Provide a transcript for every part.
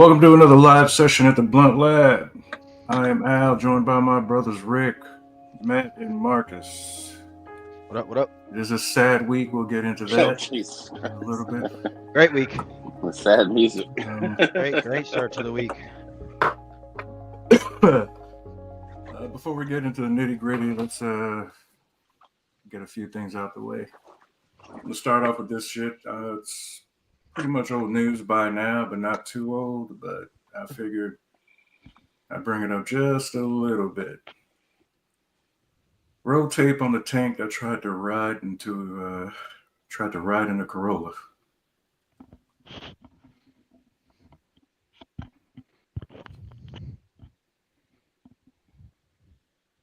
Welcome to another live session at the Blunt Lab. I am Al, joined by my brothers Rick, Matt, and Marcus. What up? What up? It is a sad week. We'll get into Oh, that jeez. in a little bit. Great week. With sad music. Great start to the week. Before we get into the nitty gritty, let's get a few things out the way. We'll start off with this shit. It's pretty much old news by now, but not too old. But I figured I'd bring it up just a little bit. Road tape on the tank that tried to ride in a Corolla.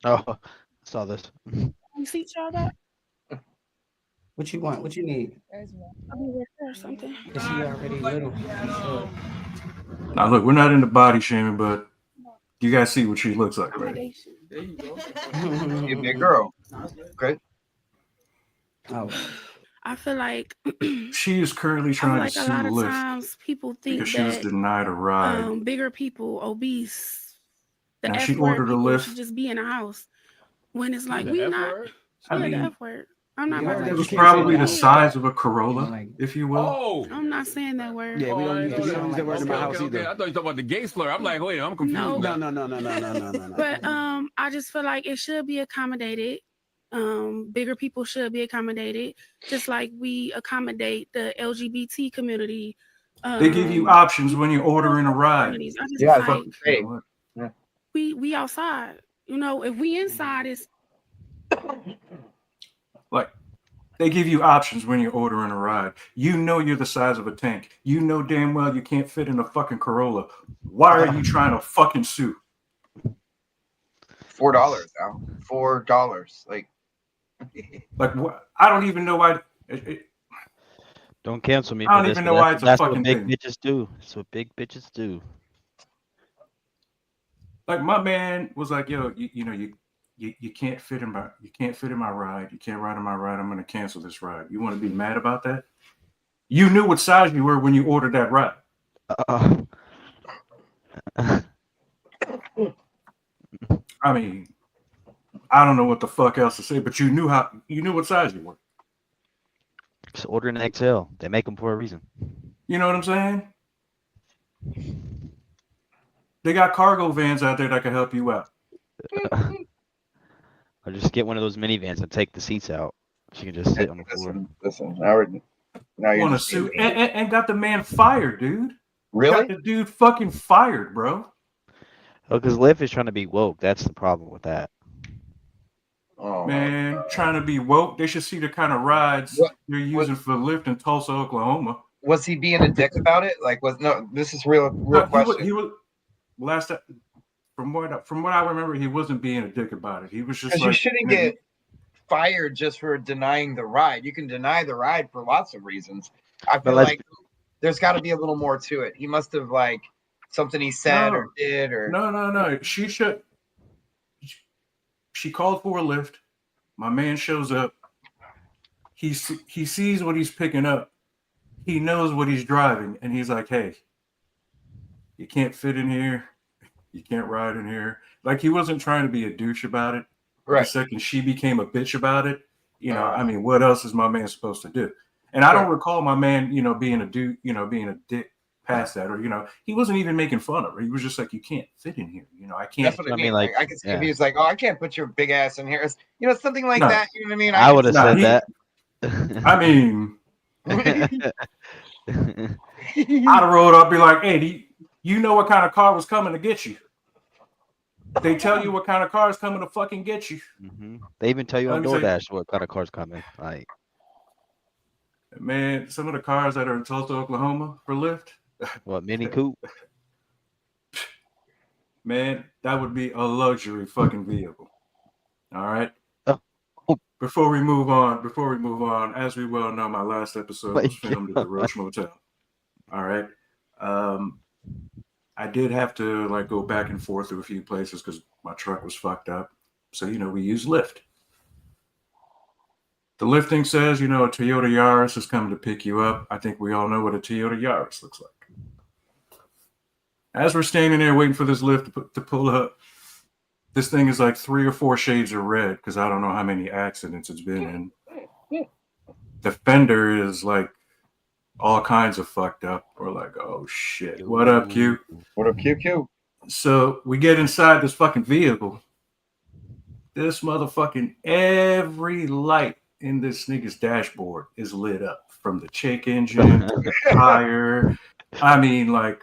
Oh, I saw this. You see y'all that? What you want? What you need? I'll be with her or something. Is she already little? Now look, we're not into body shaming, but you guys see what she looks like, right? Accommodation. There you go. You big girl. Okay. Oh, I feel like She is currently I feel trying like to a sue lot of Lyft times people think because she was that denied a ride. bigger people, obese, the Now, F she word ordered a people Lyft. should just be in a house. When it's like The we F not, word? I yeah, mean, the F word. I'm not. Yeah, about It to- was can't probably say the that. size of a Corolla, Like- if you will. Oh. I'm not saying that word. Yeah, we don't use that. that word in my house either. I thought you were talking about the gay slur. I'm like, wait, I'm confused. No. now. No. But I just feel like it should be accommodated. Bigger people should be accommodated, just like we accommodate the LGBT community. They give you options when you're ordering a ride. I just Yeah, feel like You know what? we outside. You know, if we inside, it's Like, they give you options when you're ordering a ride. You know you're the size of a tank. You know damn well you can't fit in a fucking Corolla. Why are you trying to fucking sue? $4 now. $4. Like, what? I don't even know why. Don't cancel me. I don't for this, even but know why it's a that's fucking what big thing. bitches do. That's what big bitches do. Like, my man was like, yo, you can't fit in my ride. You can't ride in my ride. I'm gonna cancel this ride. You want to be mad about that? You knew what size you were when you ordered that ride. I mean, I don't know what the fuck else to say, but you knew what size you were. Just order an XL. They make them for a reason. You know what I'm saying? They got cargo vans out there that can help you out. Or just get one of those minivans and take the seats out. She can just sit on the floor. Listen. Now you're Want to just sue and got the man fired, dude. Really? Got the dude fucking fired, bro. Oh, because Lyft is trying to be woke. That's the problem with that. Oh Man, trying to be woke. They should see the kind of rides What- they're using for Lyft in Tulsa, Oklahoma. Was he being a dick about it? This is real question. He was last time, from what I remember, he wasn't being a dick about it. He was just Because like, you shouldn't get fired just for denying the ride. You can deny the ride for lots of reasons. I feel let's- like there's got to be a little more to it. He must have something he said or did or No. She called for a lift. My man shows up. He sees what he's picking up. He knows what he's driving, and he's like, "Hey, you can't fit in here. You can't ride in here." Like, he wasn't trying to be a douche about it. right. The second she became a bitch about it, I mean, what else is my man supposed to do? And I don't recall my man, being a dude, being a dick past that, or he wasn't even making fun of her. He was just like, "You can't fit in here. I can't." That's what I mean. like, I can see if yeah. he was like, "Oh, I can't put your big ass in here." Something like No. that. You know what I mean? I would have Nah, said that. I mean, I'd have rolled up, be like, "Hey, do you know what kind of car was coming to get you? They tell you what kind of car is coming to fucking get you." They even tell you on Let me say- DoorDash what kind of car's coming. Like, Man, some of the cars that are in Tulsa, Oklahoma for Lyft, what, Mini Coupe? man, that would be a luxury fucking vehicle. All right. Oh. Before we move on, as we well know, my last episode was filmed at the Roach Motel. All right. I did have to go back and forth to a few places because my truck was fucked up. So, we use Lyft. The lifting says, a Toyota Yaris is coming to pick you up. I think we all know what a Toyota Yaris looks like. As we're standing there waiting for this lift to pull up, this thing is like 3 or 4 shades of red because I don't know how many accidents it's been in. The fender is like all kinds of fucked up. We're like, oh shit. What up, Q? What up, QQ? So we get inside this fucking vehicle. This motherfucking every light in this nigga's dashboard is lit up from the check engine to the tire. I mean, like,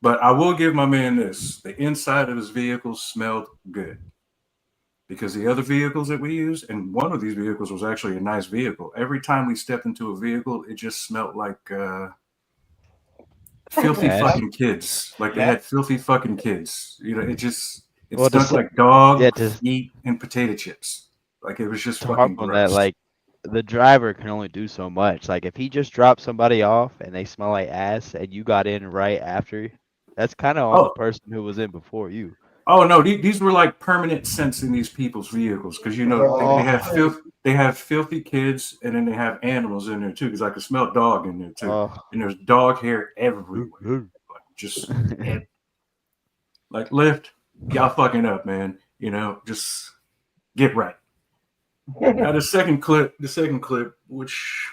but I will give my man this. The inside of his vehicle smelled good. Because the other vehicles that we use, and one of these vehicles was actually a nice vehicle. Every time we stepped into a vehicle, it just smelled like filthy fucking kids. Like they had filthy fucking kids. You know, it stunk like dog, meat, and potato chips. Like it was just fucking gross. That, like the driver can only do so much. Like if he just dropped somebody off and they smell like ass, and you got in right after, that's kind of on the person who was in before you. Oh no, these were like permanent scents in these people's vehicles because you know they have they have filthy kids and then they have animals in there too because I could smell dog in there too, and there's dog hair everywhere, like just like Lyft, y'all fucking up, man. You know, just get right. Now the second clip, which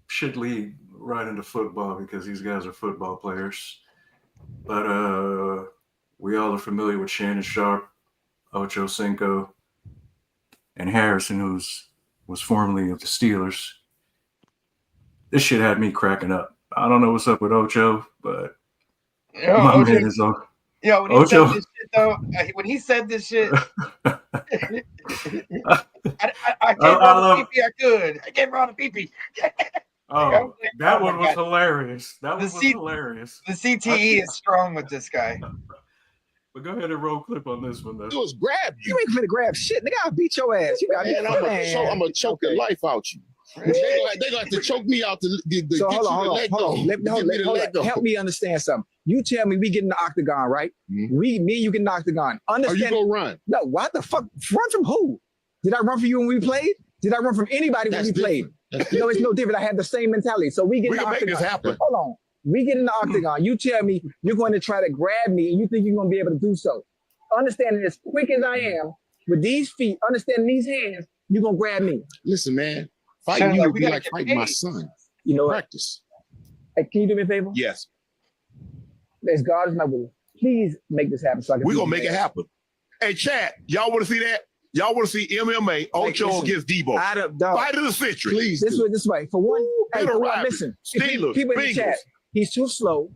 should lead right into football because these guys are football players, but we all are familiar with Shannon Sharp, Ocho Cinco, and Harrison, who was formerly of the Steelers. This shit had me cracking up. I don't know what's up with Ocho, but my Ocho, man is on. Yeah, when he said this shit, though, when he said this shit, I can't run a pee-pee. I could. I can't run a pee-pee. Oh, that one was hilarious. That was hilarious. The CTE is strong with this guy. But go ahead and roll clip on this one, though. It was grab you. You ain't finna grab shit. Nigga, I'll beat your ass. You got me. I'm gonna choke the life out you. They got to choke me out to get you to let go. Hold on. Help me understand something. You tell me we get in the octagon, right? Mm-hmm. Me and you get in the octagon. Understand? Are you gonna run? No, what the fuck? Run from who? Did I run from you when we played? Did I run from anybody when we played? No, it's no different. I had the same mentality. So we get in the octagon. Make this happen. Hold on. We get in the octagon. You tell me you're going to try to grab me and you think you're going to be able to do so. Understanding as quick as I am, with these feet, understanding these hands, you're going to grab me. Listen, man, fighting you would be like fighting my son. You know practice. Hey, can you do me a favor? Yes. As God is my will, please make this happen. So we're going to make it happen. Hey, chat, y'all want to see that? Y'all want to see MMA, Ocho against Debo? Fight of the century. Please. This way. For one, listen. Steelers, people in the chat, he's too slow,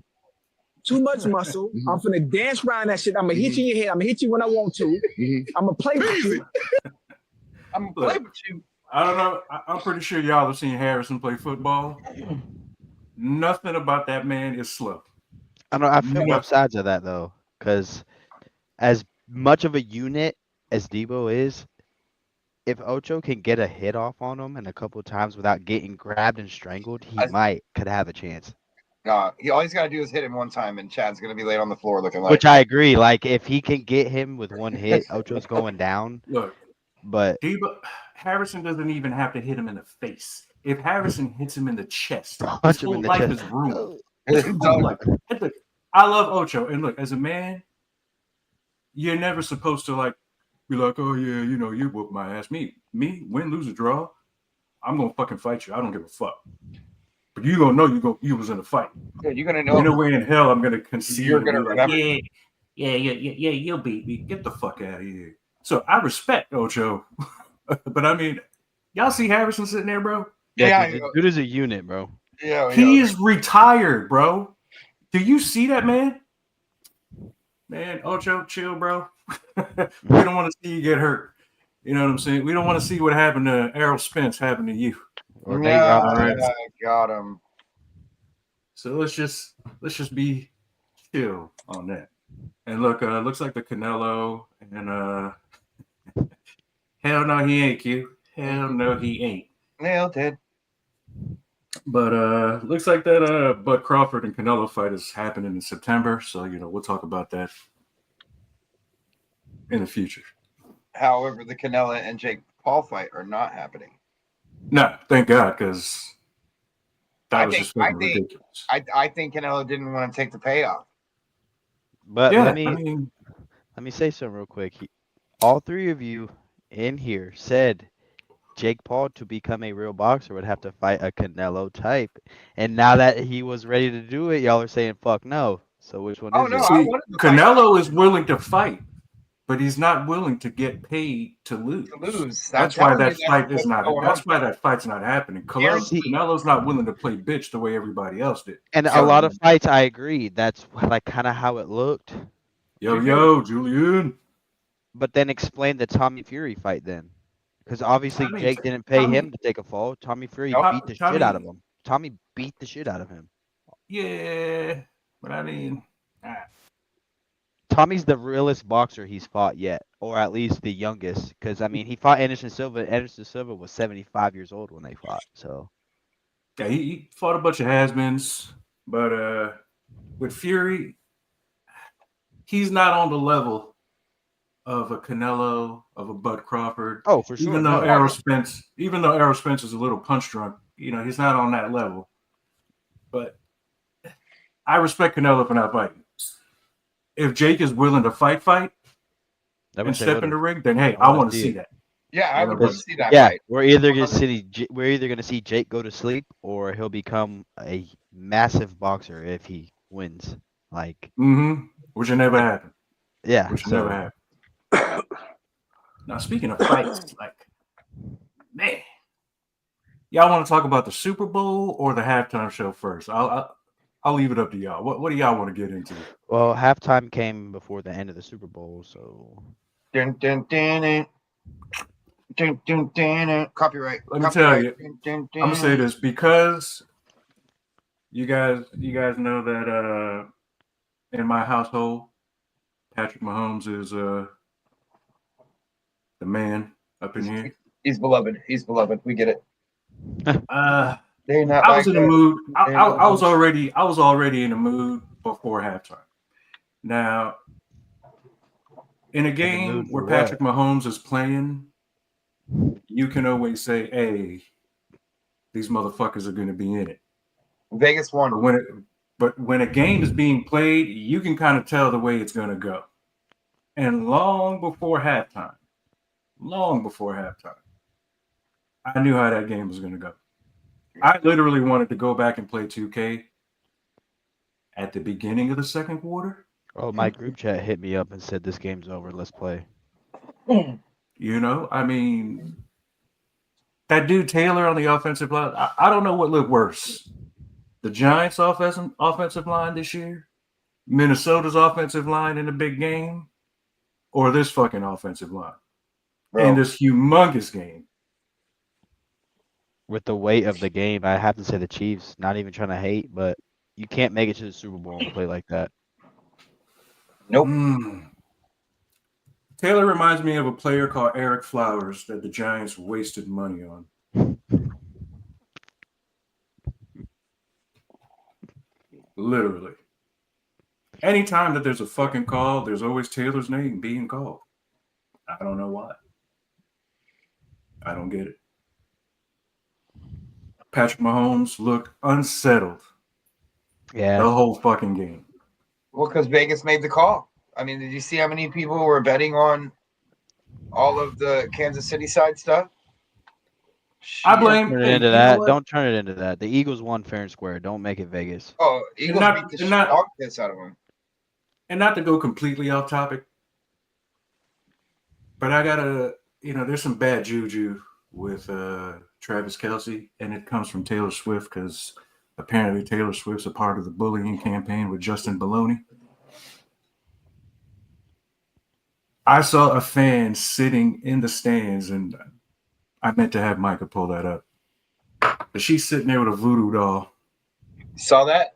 too much muscle. I'm finna dance around that shit. I'm gonna hit you in your head. I'm gonna hit you when I want to. I'm gonna play with you. I'm gonna play with you. I don't know. I'm pretty sure y'all have seen Harrison play football. Nothing about that man is slow. I know. I feel both sides of that though, because as much of a unit as Debo is, if Ocho can get a hit off on him and a couple of times without getting grabbed and strangled, he could have a chance. No, all he's got to do is hit him one time, and Chad's gonna be laid on the floor looking like. Which I agree. Like if he can get him with one hit, Ocho's going down. Look, but Harrison doesn't even have to hit him in the face. If Harrison hits him in the chest, his whole life is ruined. I love Ocho, and look, as a man, you're never supposed to like be like, oh yeah, you know, you whoop my ass. Me, win, lose, or draw, I'm gonna fucking fight you. I don't give a fuck. But you gonna know you was in a fight. Yeah, you're gonna know. In a way in hell, I'm gonna concede. You're gonna like, yeah, you'll beat me. Get the fuck out of here. So I respect Ocho, but I mean, y'all see Harrison sitting there, bro? Yeah, dude is a unit, bro. Yeah, he is retired, bro. Do you see that, man? Man, Ocho, chill, bro. We don't want to see you get hurt. You know what I'm saying? We don't want to see what happened to Errol Spence happen to you. I got him. So let's just be chill on that. And look, looks like the Canelo and hell no, he ain't Q. Hell no, he ain't. Nailed it. But looks like that Bud Crawford and Canelo fight is happening in September. So, you know, we'll talk about that in the future. However, the Canelo and Jake Paul fight are not happening. No, thank God, because that was just ridiculous. I think Canelo didn't want to take the payoff. But Yeah, let I me mean, say something real quick. All three of you in here said Jake Paul to become a real boxer would have to fight a Canelo type, and now that he was ready to do it, y'all are saying fuck no. So which one Oh is no, it? I see, wanted to fight Canelo is willing to fight, but he's not willing to get paid to lose. to lose. I'm That's why telling you, that fight is what's not. going That's on. why that fight's not happening. Guaranteed. Canelo's not willing to play bitch the way everybody else did. And a So, lot of fights, I agree. That's like kind of how it looked. yo, Julian. But then explain the Tommy Fury fight then, because obviously I mean, Jake didn't pay Tommy, him to take a fall. Tommy Fury Nope. beat the shit Tommy, out of him. Tommy beat the shit out of him. yeah, but I mean, Tommy's the realest boxer he's fought yet, or at least the youngest. Because I mean, he fought Anderson Silva. Anderson Silva was 75 years old when they fought. So yeah, he fought a bunch of has-beens, but with Fury, he's not on the level of a Canelo, of a Bud Crawford. oh, for sure. Even though No. Errol Spence is a little punch drunk, he's not on that level. But I respect Canelo for not fighting. If Jake is willing to fight and step in the ring, then hey, I want to see that. Yeah, I would love to see that Yeah, fight. we're either gonna see Jake go to sleep, or he'll become a massive boxer if he wins. Like, Which will never happen. yeah, Which will never happen. Now, speaking of fights, like, man, y'all want to talk about the Super Bowl or the halftime show first? I'll leave it up to y'all. What do y'all want to get into? well, halftime came before the end of the Super Bowl, so. Dun, dun, dun, dun. Dun, dun, dun, dun. Copyright. Let me tell you, Dun, dun, dun. I'm gonna say this because you guys know that in my household, Patrick Mahomes is the man up in here. He's beloved. He's beloved. We get it. I Not was in the mood. I was already in the mood before halftime. Now, in a game where Patrick Mahomes is playing, you can always say, "Hey, these motherfuckers are going to be in it." Vegas won. But when a game is being played, you can kind of tell the way it's going to go. And long before halftime, I knew how that game was going to go. I literally wanted to go back and play 2K at the beginning of the second quarter. Oh, my group chat hit me up and said this game's over. Let's play. I mean, that dude Taylor on the offensive line, I don't know what looked worse. The Giants' offensive line this year, Minnesota's offensive line in a big game, or this fucking offensive line in this humongous game. With the weight of the game, I have to say the Chiefs. Not even trying to hate, but you can't make it to the Super Bowl and play like that. Nope. Taylor reminds me of a player called Eric Flowers that the Giants wasted money on. Literally. Anytime that there's a fucking call, there's always Taylor's name being called. I don't know why. I don't get it. Patrick Mahomes looked unsettled. Yeah. The whole fucking game. Well, because Vegas made the call. I mean, did you see how many people were betting on all of the Kansas City side stuff? I blame. Turn it into that. Don't turn it into that. The Eagles won fair and square. Don't make it Vegas. Oh, Eagles beat the dog piss out of them. And not to go completely off topic, but I gotta, there's some bad juju with Travis Kelce, and it comes from Taylor Swift because apparently Taylor Swift's a part of the bullying campaign with Justin Baloney. I saw a fan sitting in the stands, and I meant to have Micah pull that up. But she's sitting there with a voodoo doll. Saw that?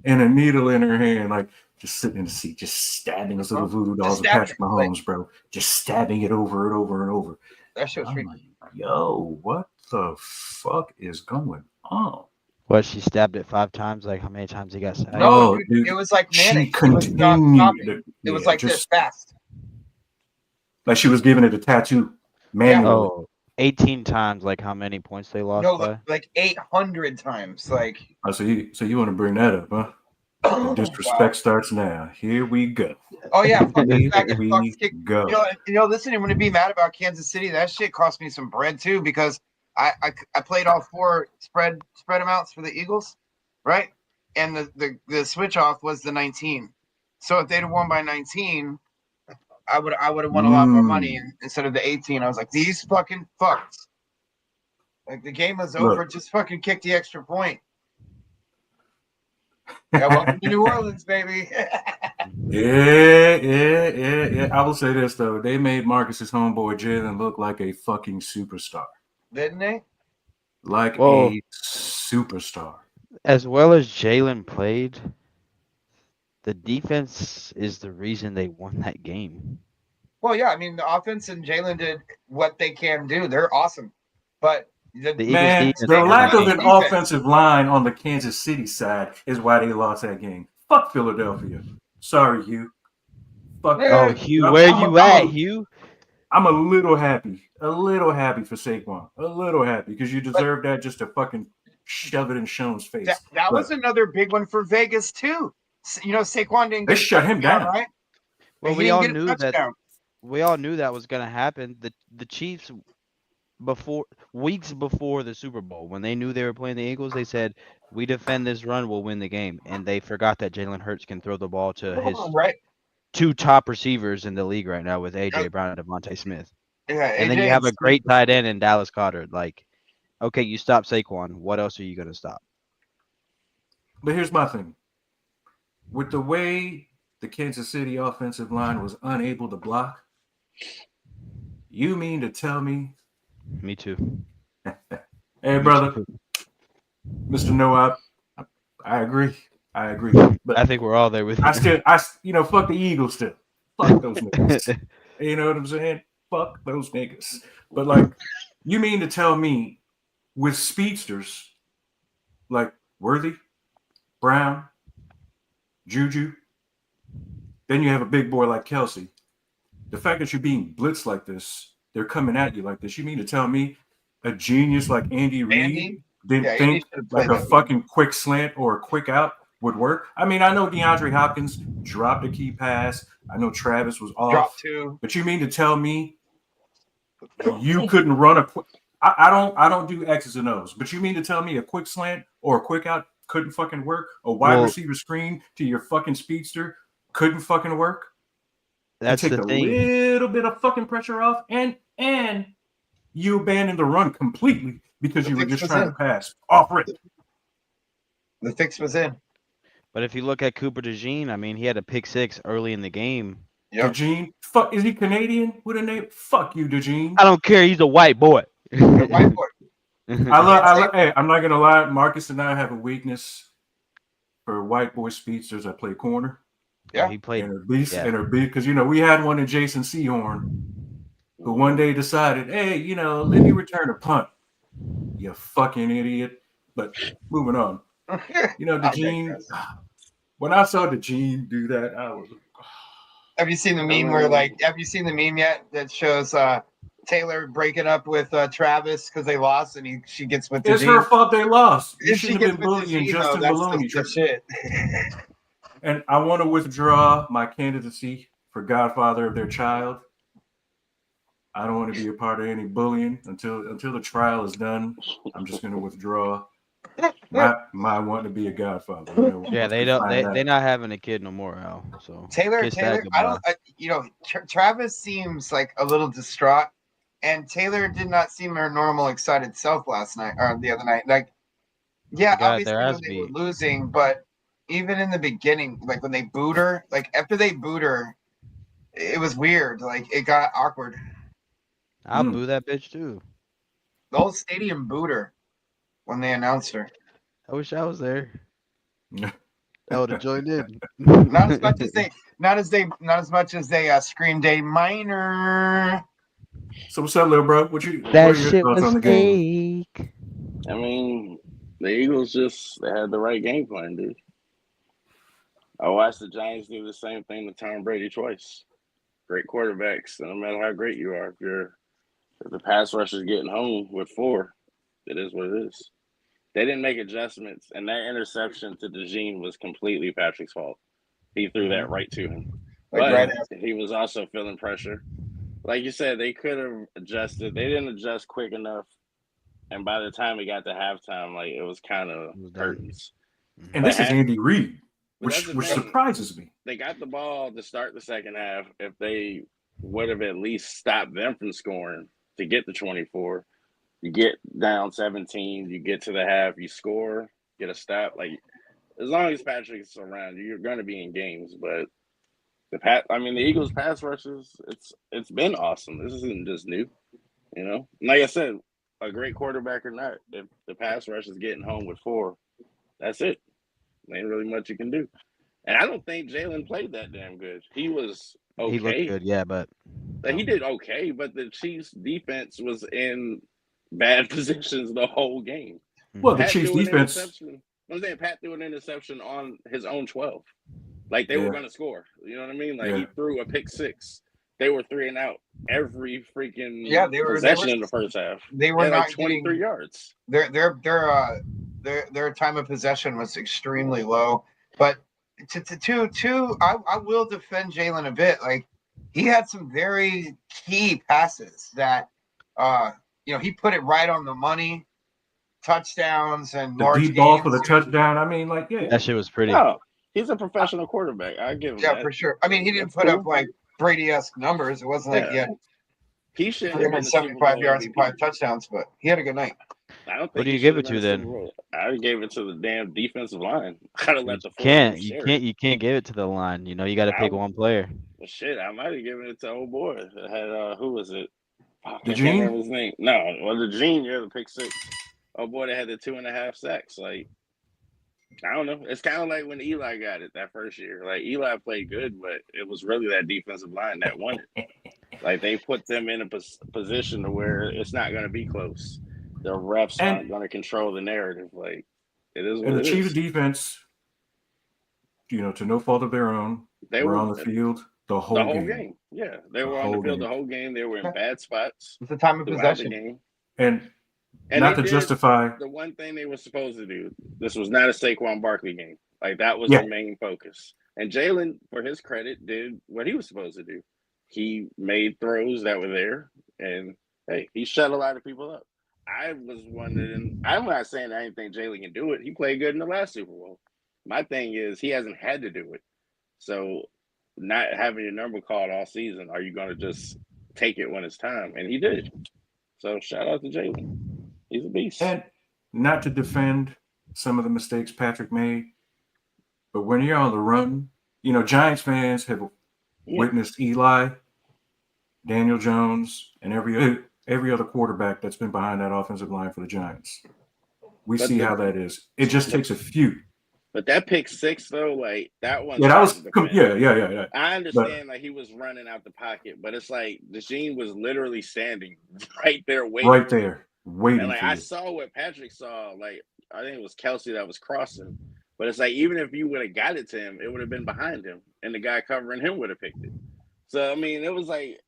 And a needle in her hand, like just sitting in the seat, just stabbing those little voodoo dolls of Patrick Mahomes, bro. Just stabbing it over and over and over. That shit was freaky. Like, yo, what the fuck is going on? What, she stabbed it 5 times? Like, how many times he got stabbed? No, dude, it was like manic. She continued. It was like this fast. Like she was giving it a tattoo manually. Oh, 18 times, like how many points they lost by? Like 800 times. Like, so you want to bring that up, huh? The disrespect starts now. Here we go. Oh yeah, fuck Here faggot, we fuck stick. go. Listen, I'm gonna be mad about Kansas City. That shit cost me some bread too because I played all 4 spread amounts for the Eagles, right? And the switch off was the 19. So if they'd have won by 19, I would have won a lot more money instead of the 18. I was like, these fucking fucks. Like the game was over, just fucking kick the extra point. Yeah, welcome to New Orleans, baby. Yeah. I will say this though, they made Marcus's homeboy Jalen look like a fucking superstar. Didn't they? Like a superstar. As well as Jalen played, the defense is the reason they won that game. Well, yeah, I mean the offense and Jalen did what they can do. They're awesome, but The lack of an offensive line on the Kansas City side is why they lost that game. Fuck Philadelphia. Sorry, Hugh. Fuck. Oh, Hugh, where you at, Hugh? I'm a little happy for Saquon. A little happy because you deserve that just to fucking shove it in Sean's face. That was another big one for Vegas too. Saquon didn't. They shut him down, right? Well, we all knew that. We all knew that was going to happen. The Chiefs, weeks before the Super Bowl, when they knew they were playing the Eagles, they said, "We defend this run, we'll win the game." And they forgot that Jalen Hurts can throw the ball to his 2 top receivers in the league right now with AJ Brown and Devontae Smith. Yeah, and then you have a great tight end in Dallas Goedert. Like, okay, you stop Saquon. What else are you going to stop? But here's my thing. With the way the Kansas City offensive line was unable to block, you mean to tell me? Me too. Hey, brother. Mr. Noah, I agree. But I think we're all there with you. Fuck the Eagles still. Fuck those niggas. You know what I'm saying? Fuck those niggas. But, like, you mean to tell me with speedsters like Worthy, Brown, Juju, then you have a big boy like Kelsey. The fact that you're being blitzed like this, they're coming at you like this. You mean to tell me a genius like Andy Reid didn't think like a fucking quick slant or a quick out would work? I mean, I know DeAndre Hopkins dropped a key pass. I know Travis was off. Dropped 2. But you mean to tell me you couldn't run a quick? I don't do X's and O's. But you mean to tell me a quick slant or a quick out couldn't fucking work? A wide receiver screen to your fucking speedster couldn't fucking work? That's take the thing. A little bit of fucking pressure off, and you abandoned the run completely because you were just trying to pass off rip. The fix was in. But if you look at Cooper DeJean, I mean, he had a pick 6 early in the game. Yep. DeJean, fuck, is he Canadian with a name? Fuck you, DeJean. I don't care. He's a white boy. White boy. Hey, I'm not gonna lie. Marcus and I have a weakness for white boy speedsters that play corner. Yeah, he played and a beast because we had one in Jason Sehorn who one day decided, hey, let me return a punt. You fucking idiot. But moving on. DeJean. When I saw DeJean do that, I was. Have you seen the meme have you seen the meme yet that shows Taylor breaking up with Travis because they lost and she gets with DeJean? It's her fault they lost. You If she shouldn't have gets been with bullying DeJean, Justin that's Maloney. the shit. And I want to withdraw my candidacy for godfather of their child. I don't want to be a part of any bullying until the trial is done. I'm just going to withdraw my want to be a godfather. Yeah, they're not having a kid no more, Al. So Taylor, Travis seems like a little distraught, and Taylor did not seem her normal excited self last night or the other night. Like, yeah, obviously when they were losing, but even in the beginning, like when they booed her, like after they booed her, it was weird. Like it got awkward. I'll boo that bitch too. The whole stadium booed her when they announced her. I wish I was there. I would have joined in. Not as much as they screamed a minor. So what's up, little bro? What that shit was fake. I mean, the Eagles they had the right game plan, dude. I watched the Giants do the same thing to Tom Brady twice. Great quarterbacks, no matter how great you are, if the pass rush is getting home with 4, it is what it is. They didn't make adjustments, and that interception to DeJean was completely Patrick's fault. He threw that right to him. But he was also feeling pressure. Like you said, they could have adjusted. They didn't adjust quick enough. And by the time we got to halftime, like it was kind of curtains. And this is Andy Reid, which surprises me. They got the ball to start the second half. If they would have at least stopped them from scoring to get the 24, you get down 17, you get to the half, you score, get a stop. Like as long as Patrick's around, you're going to be in games. But the Eagles pass rushes, it's been awesome. This isn't just new, you know. Like I said, a great quarterback or not, if the pass rush is getting home with 4, that's it. There ain't really much you can do. And I don't think Jalen played that damn good. He was okay. He looked good, yeah, but he did okay. But the Chiefs' defense was in bad positions the whole game. Well, the Chiefs' defense. I'm saying Pat threw an interception on his own 12. Like they were going to score. You know what I mean? Like he threw a pick 6. They were 3 and out every freaking possession in the first half. They were not 23 yards. Their time of possession was extremely low. But I will defend Jalen a bit. Like he had some very key passes that he put it right on the money, touchdowns and the large deep ball for the touchdown. I mean, like that shit was pretty. No, he's a professional quarterback. I give him that. For sure. I mean, he didn't put up like Brady-esque numbers. It wasn't like he should have 375 yards and 5 touchdowns, but he had a good night. I don't think what do you give it to then? I gave it to the damn defensive line. Gotta let the you can't give it to the line. You know, you got to pick one player. Well, shit, I might have given it to old boy. It had who was it? DeJean? His name? No, well, DeJean, the pick 6. Oh boy, they had the 2.5 sacks. Like, I don't know. It's kind of like when Eli got it that first year. Like Eli played good, but it was really that defensive line that won it. Like they put them in a position to where it's not going to be close. The refs aren't going to control the narrative. Like it is. And the Chiefs' defense, to no fault of their own, they were on the field the whole game. Yeah, they were on the field the whole game. They were in bad spots. It's the time of possession. And not to justify the one thing they were supposed to do. This was not a Saquon Barkley game. Like that was the main focus. And Jalen, for his credit, did what he was supposed to do. He made throws that were there, and hey, he shut a lot of people up. I was wondering. I'm not saying I didn't think Jalen can do it. He played good in the last Super Bowl. My thing is he hasn't had to do it. So, not having your number called all season, are you going to just take it when it's time? And he did. So, shout out to Jalen. He's a beast. And not to defend some of the mistakes Patrick made, but when you're on the run, Giants fans have witnessed Eli, Daniel Jones, and every other quarterback that's been behind that offensive line for the Giants. We see how that is. It just takes a few. But that pick 6 though, like that one. Yeah, that was yeah. I understand like he was running out the pocket, but it's like DeJean was literally standing right there waiting. Right there. Waiting. And like I saw what Patrick saw, like I think it was Kelsey that was crossing. But it's like even if you would have got it to him, it would have been behind him. And the guy covering him would have picked it. So I mean, it was like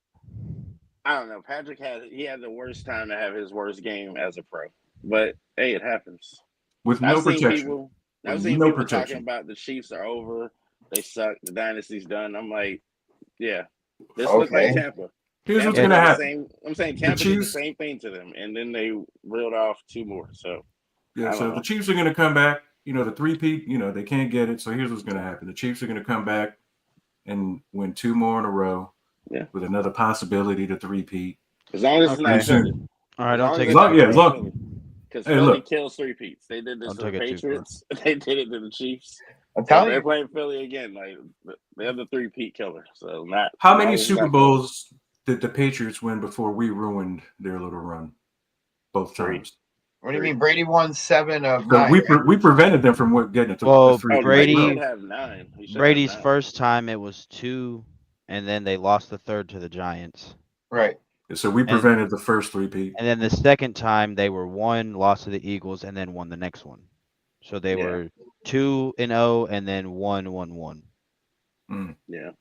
I don't know. Patrick had the worst time to have his worst game as a pro. But hey, it happens. With no protection. I've seen people talking about the Chiefs are over. They suck. The dynasty's done. I'm like, yeah. This looks like Tampa. Here's what's going to happen. I'm saying Tampa did the same thing to them, and then they reeled off 2 more. So the Chiefs are going to come back. The three-peat, they can't get it. So here's what's going to happen. The Chiefs are going to come back and win 2 more in a row with another possibility to three-peat. As long as it's not Philly. All right, I'll take it. As long because Philly kills 3-peats. They did this to the Patriots. They did it to the Chiefs. I'm telling they're playing Philly again. Like they're the 3-peat killer. So how many Super Bowls did the Patriots win before we ruined their little run? Both times. What do you mean? Brady won 7 of 9. We prevented them from getting to the 3. Brady have 9. Brady's first time it was 2, and then they lost the 3rd to the Giants. Right. So we prevented the first 3-peat. And then the second time they were 1, lost to the Eagles, and then won the next one. So they were 2-0, and then 1-1-1. Yeah.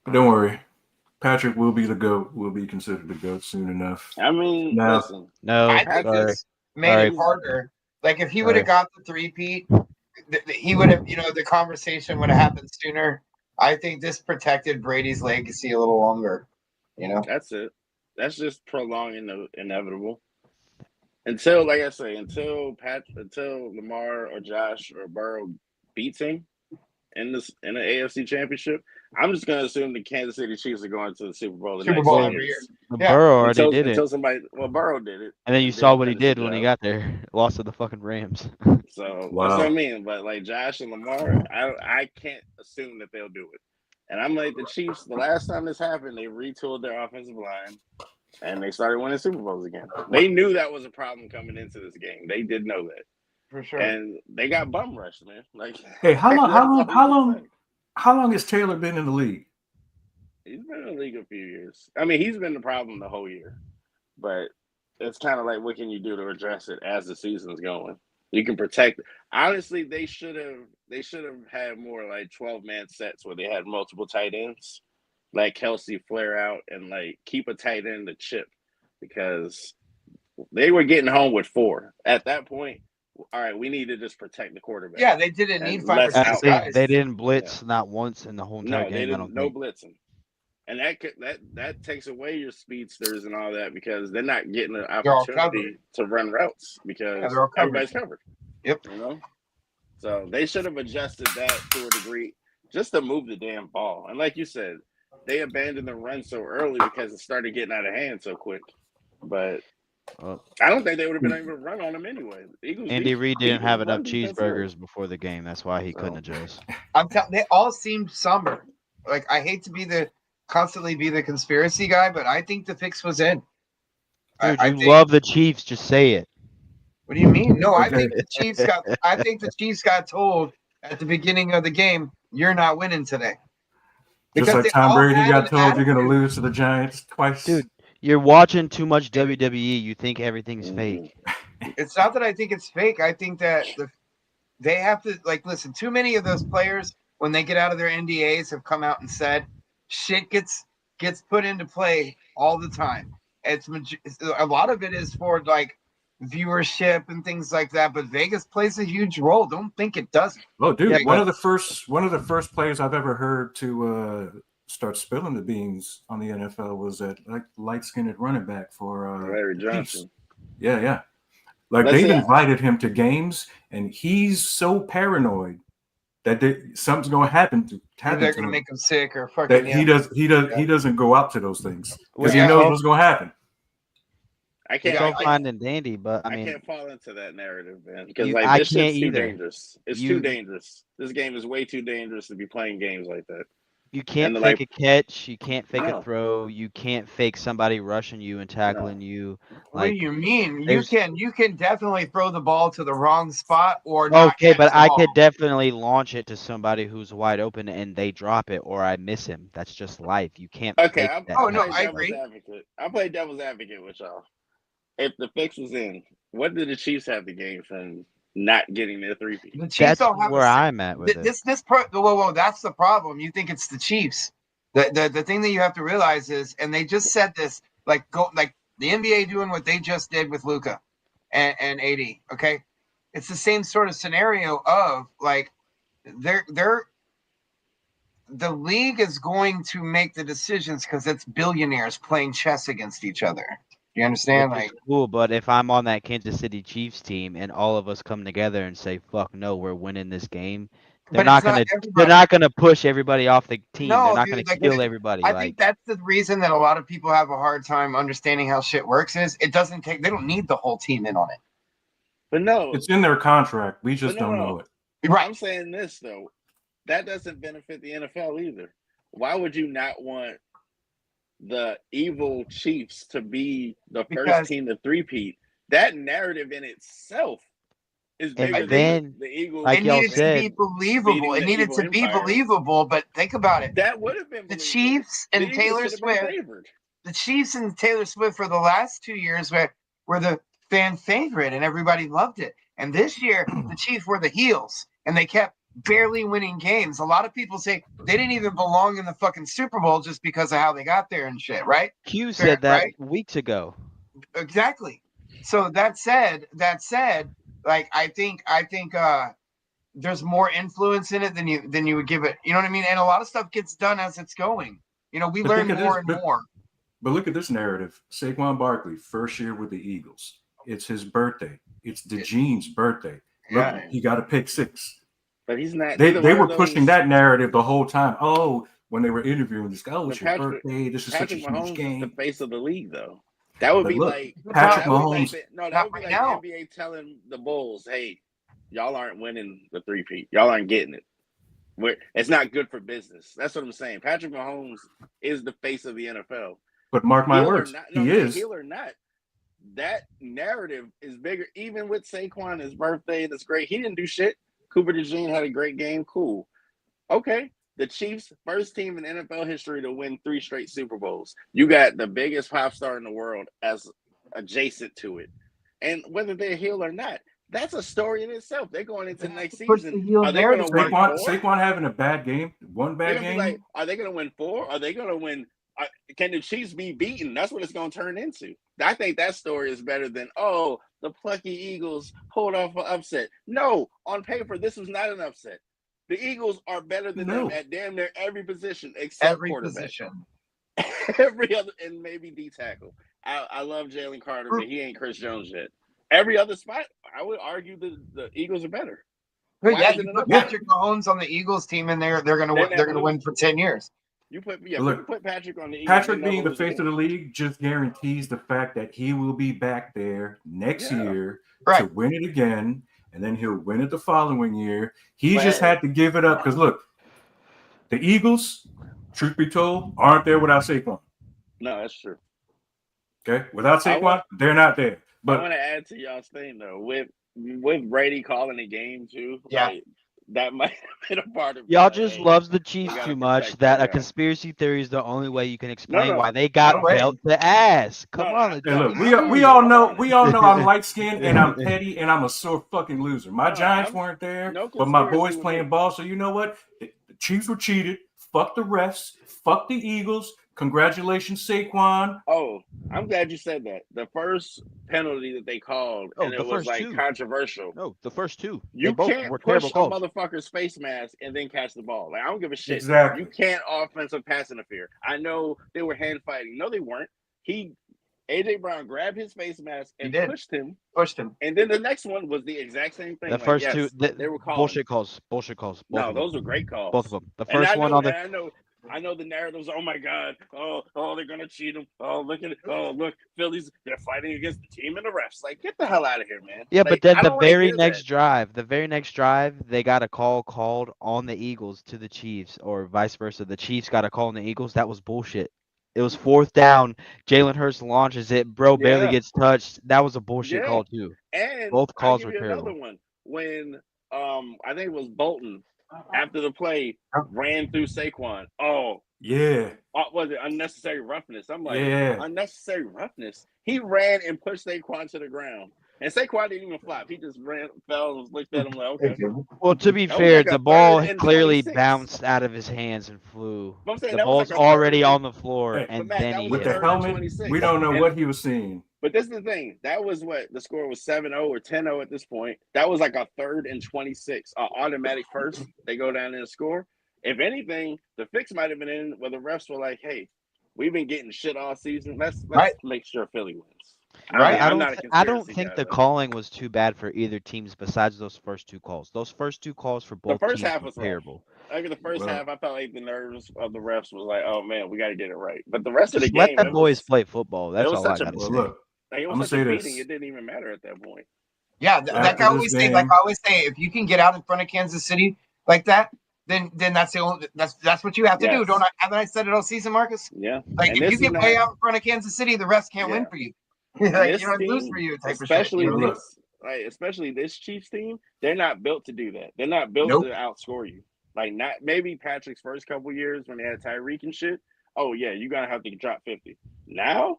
But don't worry. Patrick will be the GOAT. Will be considered the GOAT soon enough. I mean, listen. No, made it harder. Like if he would have got the three-peat, he would have, the conversation would have happened sooner. I think this protected Brady's legacy a little longer. That's it. That's just prolonging the inevitable. Until, like I say, until Lamar or Josh or Burrow beats him in the AFC Championship, I'm just gonna assume the Kansas City Chiefs are going to the Super Bowl. Every year. Burrow already did it. Burrow did it, and then you saw what he did when he got there. Lost to the fucking Rams. So that's what I mean. But like Josh and Lamar, I can't assume that they'll do it. And I'm like the Chiefs. The last time this happened, they retooled their offensive line. And they started winning Super Bowls again. They knew that was a problem coming into this game. They did know that for sure. And they got bum rushed, man. Like, hey, how long has Taylor been in the league? He's been in the league a few years. I mean, he's been the problem the whole year. But it's kind of like, what can you do to address it as the season's going? You can protect. Honestly, they should have had more like 12-man sets where they had multiple tight ends. Like Kelsey flare out and like keep a tight end to chip, because they were getting home with 4 at that point. All right, we need to just protect the quarterback. Yeah, they didn't need 5 or 6 guys. They didn't blitz not once in the whole entire game. They didn't. No blitzing, and that takes away your speedsters and all that, because they're not getting an opportunity to run routes because everybody's covered. Yep. So they should have adjusted that to a degree just to move the damn ball. And like you said, they abandoned the run so early because it started getting out of hand so quick. But I don't think they would have been able to run on them anyway. Andy Reid didn't have enough cheeseburgers before the game. That's why he couldn't adjust. They all seemed somber. Like, I hate to constantly be the conspiracy guy, but I think the fix was in. Dude, you love the Chiefs. Just say it. What do you mean? No, I think the Chiefs got told at the beginning of the game, you're not winning today. Just like Tom Brady got told you're going to lose to the Giants twice. Dude, you're watching too much WWE. You think everything's fake. It's not that I think it's fake. I think that they have to, listen, too many of those players, when they get out of their NDAs, have come out and said shit gets put into play all the time. It's a lot of it is for, viewership and things like that, but Vegas plays a huge role. Don't think it doesn't. Oh, dude, one of the first players I've ever heard to start spilling the beans on the NFL was that light-skinned running back for Larry Johnson. Yeah. They've invited him to games, and he's so paranoid that something's going to happen to they're going to make him sick or fucking. That he doesn't go out to those things because he knows what's going to happen. I can't fine and dandy, but I can't fall into that narrative, man. Because this shit's too dangerous. It's too dangerous. This game is way too dangerous to be playing games like that. You can't fake a catch. You can't fake a throw. You can't fake somebody rushing you and tackling you. What do you mean? You can definitely throw the ball to the wrong spot or not. Okay, but I could definitely launch it to somebody who's wide open and they drop it, or I miss him. That's just life. You can't. Okay. I agree. I play devil's advocate with y'all. If the fix was in, what did the Chiefs have to gain from not getting their 3-peat? The Chiefs that's don't have where I'm at with it. Whoa, that's the problem. You think it's the Chiefs. The thing that you have to realize is, and they just said this, the NBA doing what they just did with Luka and AD. Okay, it's the same sort of scenario of the league is going to make the decisions because it's billionaires playing chess against each other. You understand? Cool, but if I'm on that Kansas City Chiefs team and all of us come together and say, "Fuck no, we're winning this game," they're not gonna push everybody off the team. No, they're not gonna kill everybody. I think that's the reason that a lot of people have a hard time understanding how shit works. Is it doesn't take? They don't need the whole team in on it. But no, it's in their contract. We just don't know it. Right. I'm saying this though, that doesn't benefit the NFL either. Why would you not want the evil Chiefs to be the first team to 3-peat? That narrative in itself is bigger than the Eagles. It needed to be believable. It needed to be believable, but think about it. That would have been the Chiefs and Taylor Swift. The Chiefs and Taylor Swift for the last 2 years were the fan favorite, and everybody loved it. And this year, the Chiefs were the heels, and they kept barely winning games. A lot of people say they didn't even belong in the fucking Super Bowl just because of how they got there and shit, right? Q said that weeks ago. Exactly. So that said, like I think there's more influence in it than you would give it. You know what I mean? And a lot of stuff gets done as it's going. You know, we learn more and more. But look at this narrative. Saquon Barkley, first year with the Eagles. It's his birthday. It's DeJean's birthday. Look, he got a pick 6. But he's not. They were pushing that narrative the whole time. Oh, when they were interviewing this guy, oh, it's your birthday. This is such a huge game. Is the face of the league, though. That would be like Patrick Mahomes. That would be like NBA telling the Bulls, "Hey, y'all aren't winning the 3-peat. Y'all aren't getting it. It's not good for business." That's what I'm saying. Patrick Mahomes is the face of the NFL. But mark my words, he is. Heel or not, that narrative is bigger. Even with Saquon, his birthday, that's great. He didn't do shit. Cooper DeJean had a great game. Cool. Okay. The Chiefs, first team in NFL history to win 3 straight Super Bowls. You got the biggest pop star in the world as adjacent to it. And whether they're heel or not, that's a story in itself. They're going into next season. Are they going to win 4? Saquon having a bad game, one bad game. Like, are they going to win 4? Are they going to win? Can the Chiefs be beaten? That's what it's going to turn into. I think that story is better than, oh, the plucky Eagles pulled off an upset. No, on paper, this was not an upset. The Eagles are better than them at damn near every position except quarterback. Every other, and maybe D tackle. I love Jalen Carter, but he ain't Chris Jones yet. Every other spot, I would argue the Eagles are better. You put Patrick Mahomes on the Eagles team, and they're gonna win for 10 years. You put Patrick on the Eagles. Patrick being the face of the league just guarantees the fact that he will be back there next year to win it again, and then he'll win it the following year. He just had to give it up because look, the Eagles, truth be told, aren't there without Saquon. No, that's true. Okay, without Saquon, they're not there. But I want to add to y'all's thing though, with Brady calling the game too. Yeah. Like, that might have been a part of y'all just loves the Chiefs too much that a conspiracy theory is the only way you can explain why they got belt the ass. Come on. Hey, look, we all know I'm light skinned and I'm petty and I'm a sore fucking loser. My Giants weren't there, but my boys playing ball. So you know what? The Chiefs were cheated. Fuck the refs. Fuck the Eagles. Congratulations, Saquon. Oh, I'm glad you said that. The first penalty that they called, and it was like controversial. No, the first 2. You can't push a motherfucker's face mask and then catch the ball. Like, I don't give a shit. Exactly. You can't offensive pass interfere. I know they were hand fighting. No, they weren't. AJ Brown grabbed his face mask and pushed him. And then the next one was the exact same thing. The first 2, they were called bullshit calls. No, those were great calls. Both of them. The first one on the. I know the narratives. Oh my God! Oh, they're gonna cheat him. Oh, look at it. Oh, look, Phillies. They're fighting against the team and the refs. Like, get the hell out of here, man. Yeah, but then the very next drive, they got a call called on the Eagles to the Chiefs, or vice versa. The Chiefs got a call on the Eagles. That was bullshit. It was 4th down. Jalen Hurts launches it. Bro barely gets touched. That was a bullshit call too. And both calls were terrible. Another one when I think it was Bolton. After the play, ran through Saquon. Oh, yeah. Was it unnecessary roughness? I'm like, unnecessary roughness. He ran and pushed Saquon to the ground. And Saquon didn't even flop. He just fell and looked at him like, okay. Well, to be fair, the ball clearly bounced out of his hands and flew. The ball's already on the floor, and then he with the helmet, we don't know what he was seeing. But this is the thing. That was what the score was 7-0 or 10-0 at this point. That was like a 3rd and 26. Automatic first. They go down and score. If anything, the fix might have been in where the refs were like, hey, we've been getting shit all season. Let's make sure Philly wins. Right. I don't think the calling was too bad for either teams besides those first 2 calls. Those first 2 calls for both teams were terrible. Like the first half, I felt like the nerves of the refs was like, oh man, we got to get it right. But the rest of the game, let the boys play football. That's all I got to say. Look, it was such a beating, it didn't even matter at that point. Yeah, like I always say, if you can get out in front of Kansas City like that, then that's that's what you have to do. Don't I? Haven't I said it all season, Marcus? Yeah. Like if you get way out in front of Kansas City, the rest can't win for you. Like, you know, lose for you type especially of shit. Especially this Chiefs team, they're not built to do that. They're not built to outscore you. Like not maybe Patrick's first couple years when they had Tyreek and shit. Oh yeah, you're gonna have to drop 50. Now,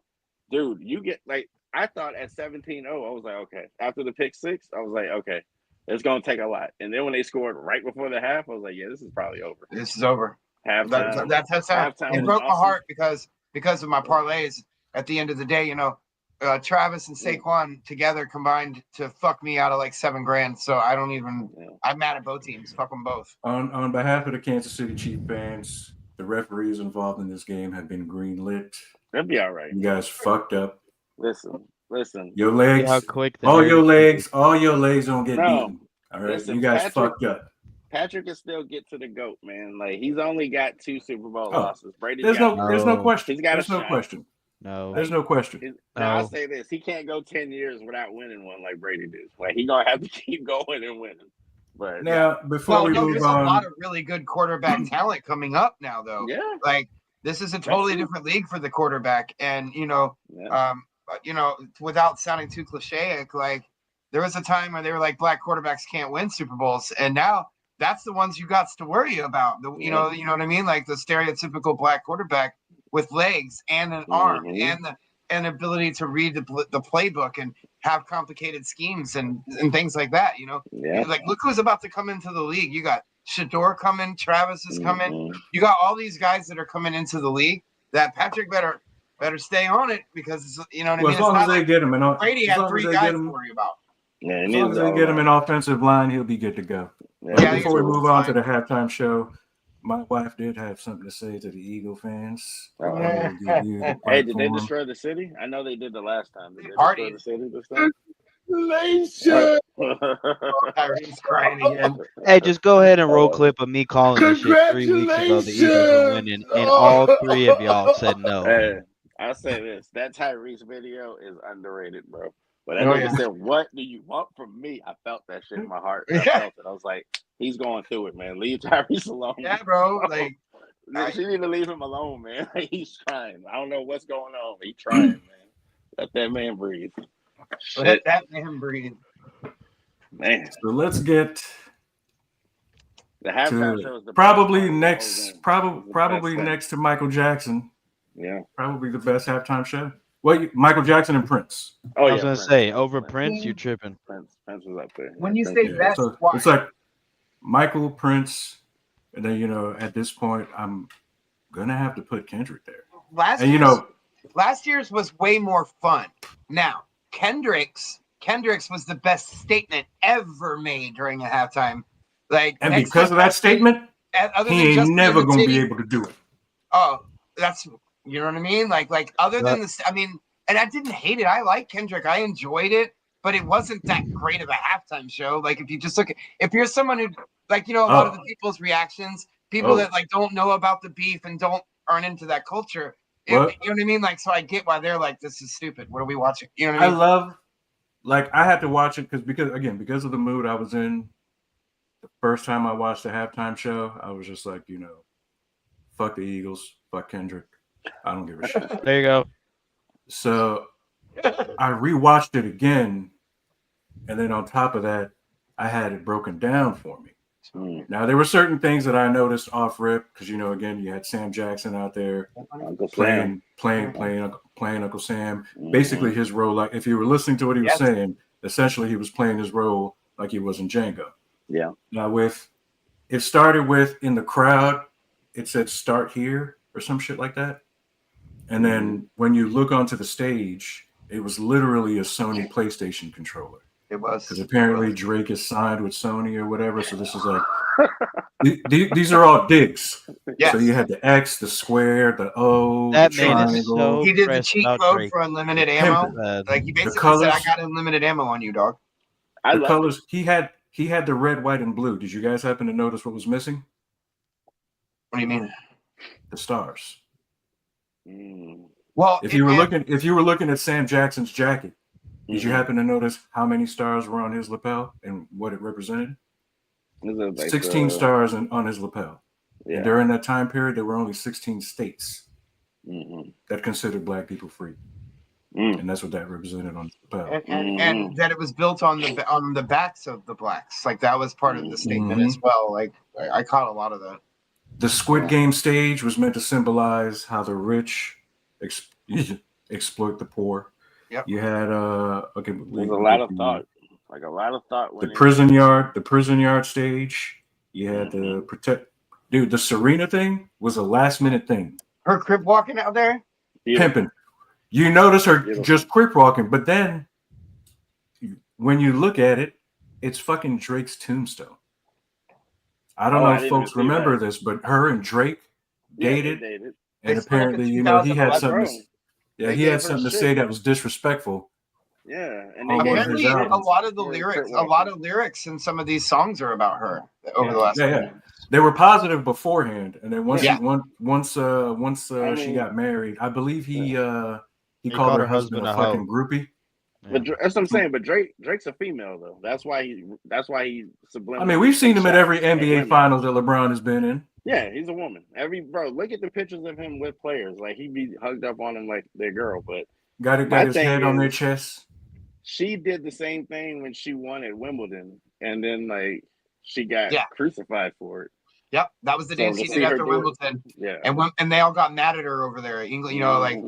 dude, you get like I thought at 17-0, I was like, okay. After the pick 6, I was like, okay, it's gonna take a lot. And then when they scored right before the half, I was like, yeah, this is probably over. This is over. Halftime. That's halftime. It broke my heart because of my parlays. At the end of the day, you know, Travis and Saquon together combined to fuck me out of like $7,000. So I don't even. I'm mad at both teams. Fuck them both. On behalf of the Kansas City Chiefs fans, the referees involved in this game have been greenlit. They'll be all right. You guys fucked up. Listen. Your legs, how quick all your legs don't get beaten. All right, Listen, you guys fucked up. Patrick can still get to the GOAT, man. Like he's only got 2 Super Bowl losses. Brady, there's no question. He's got there's no question. No, there's no question. Now I'll say this: he can't go 10 years without winning one like Brady did. Like he's gonna have to keep going and winning. But now, before we move there's on, a lot of really good quarterback talent coming up now, though. Yeah, like this is a totally different league for the quarterback, and without sounding too cliche, like there was a time where they were like black quarterbacks can't win Super Bowls, and now that's the ones you got to worry about. You know what I mean? Like the stereotypical black quarterback with legs and an arm and an ability to read the playbook and have complicated schemes and things like that. Like look who's about to come into the league. You got Shador coming, Travis is coming. You got all these guys that are coming into the league. That Patrick better stay on it because you know what I mean. As long as they get him, Brady had 3 guys to worry about. Yeah, as long as they get him an offensive line, he'll be good to go. Before we move on to the halftime show, my wife did have something to say to the Eagle fans. Hey, did they destroy the city? I know they did the last time. Did they destroy the city this time? He's crying again. Hey, just go ahead and roll clip of me calling this shit 3 weeks ago. The Eagles were winning, and all 3 of y'all said no. Hey, I'll say this: that Tyrese video is underrated, bro. But that nigga said, "What do you want from me?" I felt that shit in my heart. I felt it. I was like, "He's going through it, man. Leave Tyrese alone." Yeah, bro. Like, she need to leave him alone, man. He's trying. I don't know what's going on. He's trying, man. Let that man breathe. Let that man breathe. Man. So let's get the halftime show. Is the probably next to Michael Jackson. Yeah, probably the best halftime show. Well, Michael Jackson and Prince. I was gonna say over Prince, you tripping. Prince was up there. When you say best, so it's like Michael, Prince, and then at this point, I'm gonna have to put Kendrick there. Last year's was way more fun. Now Kendrick's was the best statement ever made during a halftime. And because of that statement, he ain't never gonna be able to do it. Oh, that's. You know what I mean? Like other than this, I mean, and I didn't hate it. I like Kendrick. I enjoyed it, but it wasn't that great of a halftime show. Like if you just if you're someone who a lot of the people's reactions, people that don't know about the beef and aren't into that culture. You know what I mean? Like, so I get why they're like, this is stupid. What are we watching? You know what I mean? I had to watch it because of the mood I was in. The first time I watched the halftime show, I was just like, fuck the Eagles, fuck Kendrick. I don't give a shit. There you go. So I rewatched it again, and then on top of that, I had it broken down for me. Now there were certain things that I noticed off rip because again you had Sam Jackson out there playing Uncle Sam. Basically his role, like if you were listening to what he was saying, essentially he was playing his role like he was in Django. Yeah. Now it started with in the crowd, it said start here or some shit like that. And then when you look onto the stage, it was literally a Sony PlayStation controller. It was. Because apparently Drake is signed with Sony or whatever. So this is like, these are all digs. Yes. So you had the X, the square, the O, that the man is so he did the cheat code for unlimited ammo. Like he basically said, I got unlimited ammo on you, dog. The colors, he had the red, white, and blue. Did you guys happen to notice what was missing? What do you mean? The stars. Well, if you were looking at Sam Jackson's jacket, did you happen to notice how many stars were on his lapel and what it represented? 16 stars on his lapel. Yeah. And during that time period, there were only 16 states that considered black people free, and that's what that represented on the lapel. And that it was built on the backs of the blacks. Like that was part of the statement as well. Like I caught a lot of that. The Squid Game stage was meant to symbolize how the rich exploit the poor. Yep. You had there's a lot of thought. Like a lot of thought. The prison yard stage. You had the Serena thing was a last minute thing. Her crib walking out there. Pimping. You notice her Beautiful. just quick walking, but then when you look at it, it's fucking Drake's tombstone. I don't know I if didn't even folks see remember that. this, but her and Drake Yeah, they dated, dated. They and split up in apparently, you know, he had Like, 2011. something. bro, Yeah, they he had gave her something to shit. say that was disrespectful. Yeah, and they On gave one of her his shit Apparently, a albums. lot of the for lyrics, Crip a lot walking. of lyrics in some of these songs are about her over Yeah. the last. Yeah, couple yeah. years. They were positive beforehand, and then once Yeah. I she mean, got married, I believe he He called her husband a fucking hoe. groupie. but that's what I'm saying. But Drake's a female though. That's why he I mean, subliminally we've seen takes him at every shots at NBA women. finals that LeBron has been in. Yeah, he's a woman. Look at the pictures of him with players. Like he be hugged up on them like their girl. But Got my his thing head on their is, chest. she did the same thing when she won at Wimbledon, and then like she got Yeah. crucified for it. Yep, that was the So dance to she see did her after do it, Wimbledon, yeah. and they all got mad at her over there. England, you know, like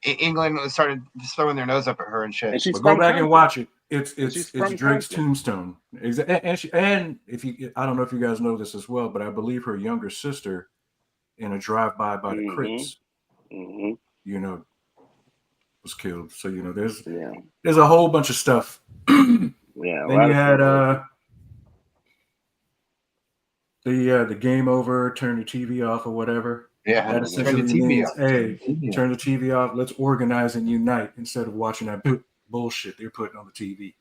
England started throwing their nose up at her and shit. And she's But go from back and Compton. watch it. she's It's from Drake's Compton. tombstone. And if you, I don't know if you guys know this as well, but I believe her younger sister, in a drive-by by the Crips, you know, was killed. So you know, there's a whole bunch of stuff. Yeah, Then you had the game over, turn your TV off or whatever. Yeah, That essentially turn the TV means, off. hey, turn the TV off. Let's organize and unite instead of watching that bullshit they're putting on the TV.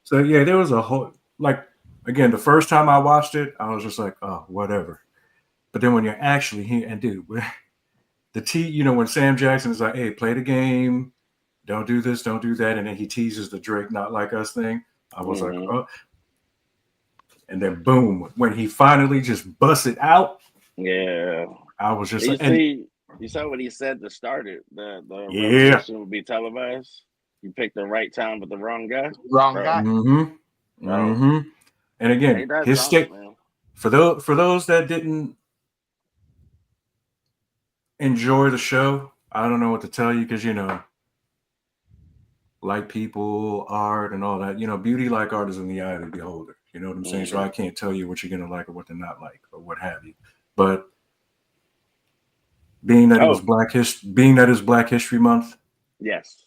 So yeah, there was a whole, like, again, the first time I watched it, I was just like, oh, whatever. But then when you're actually here, and dude, you know, when Sam Jackson is like, hey, play the game, don't do this, don't do that, and then he teases the Drake "Not Like Us" thing, I was like, oh. And then boom, when he finally just busted out, yeah, I was just you saw what he said to start it. The revolution would be televised. You picked the right time with the wrong guy. Wrong guy. And again, his state, for those that didn't enjoy the show, I don't know what to tell you, because you know, like people, art, and all that, you know, beauty like art is in the eye of the beholder. You know what I'm saying? So I can't tell you what you're gonna like or what to not like or what have you. But being that it's Black History Month, yes,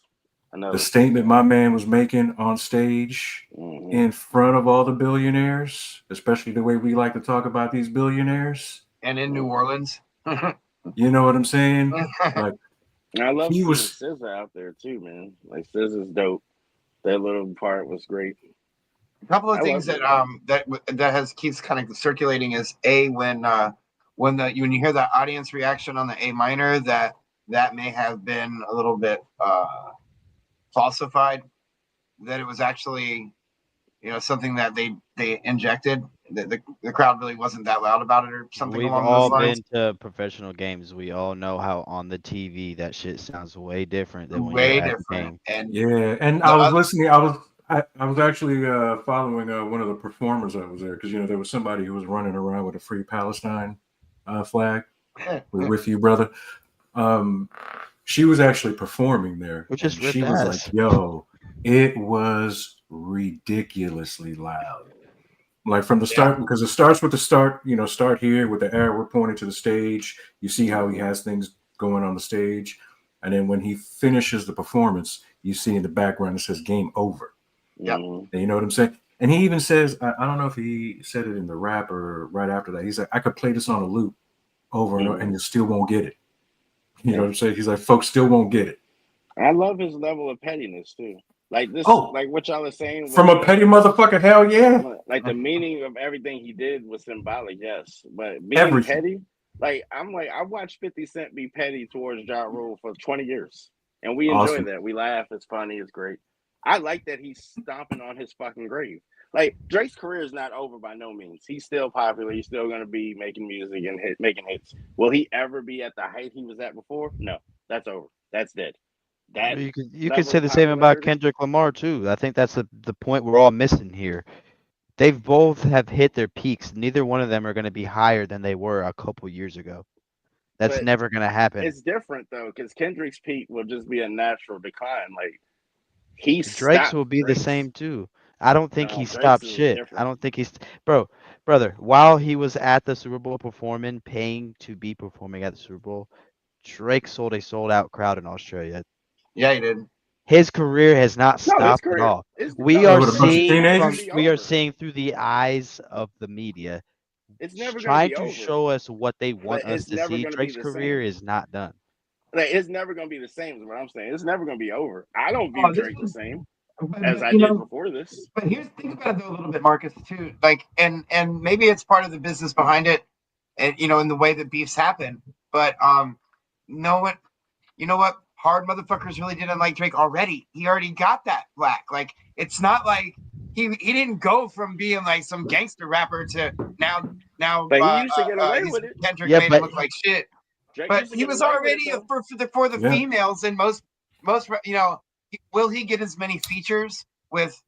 I know the statement my man was making on stage in front of all the billionaires, especially the way we like to talk about these billionaires, and in New Orleans. You know what I'm saying? Like, I love seeing SZA out there too, man. Like SZA's dope. That little part was great. A couple of things that keeps kind of circulating is when you hear that audience reaction on the A minor, that may have been a little bit falsified, that it was actually, you know, something that they injected. The crowd really wasn't that loud about it or something along those lines. We've all been to professional games. We all know how on the TV that shit sounds way different than when you're at the game. And I was listening. I was actually following one of the performers that was there, because you know there was somebody who was running around with a Free Palestine flag. We're with you, brother. She was actually performing there. She was like, "Yo, it was ridiculously loud." Like from the start, because it starts with the start. You know, start here with the arrow pointing to the stage. You see how he has things going on the stage, and then when he finishes the performance, you see in the background it says "Game Over." Yeah, you know what I'm saying. And he even says, I don't know if he said it in the rap or right after that. He's like, I could play this on a loop over and over, and you still won't get it. You know what I'm saying? He's like, folks still won't get it. I love his level of pettiness too. Like this, like what y'all are saying. From a petty motherfucker, hell yeah. Like the meaning of everything he did was symbolic, yes. But being petty, like I watched 50 Cent be petty towards Ja Rule for 20 years. And we enjoy that. We laugh, it's funny, it's great. I like that he's stomping on his fucking grave. Like Drake's career is not over by no means. He's still popular. He's still gonna be making music and making hits. Will he ever be at the height he was at before? No, that's over. That's dead. That you could say the same about Kendrick Lamar too. I think that's the point we're all missing here. They've both have hit their peaks. Neither one of them are going to be higher than they were a couple years ago. That's never going to happen. It's different though, because Kendrick's peak will just be a natural decline. Like Drake's will be the same too. I don't think he stopped shit. I don't think brother. While he was at the Super Bowl paying to be performing at the Super Bowl, Drake sold a sold out crowd in Australia. Yeah, he did. His career has not No, his stopped at career. all. It's We no, are with a bunch of seeing teenagers? we are seeing through the eyes of the media, It's never gonna trying be to over. show us what they want But us it's to never see. gonna be Drake's the career same. is not done. Like it's never gonna be the same. Is what I'm saying. It's never gonna be over. I don't view Oh, this Drake the was, same but, as I you did know, before this. but here's think about it though a little bit, Marcus, too. Like, and maybe it's part of the business behind it, and in the way that beefs happen. But no one, you know what? Hard motherfuckers really didn't like Drake already. He already got that black. Like, it's not like he didn't go from being like some gangster rapper to now But he used to get away with it. Kendrick Yeah, made but him look like shit. Drake But used to he get was away with already it, though. for the Yeah. females, and most will he get as many features with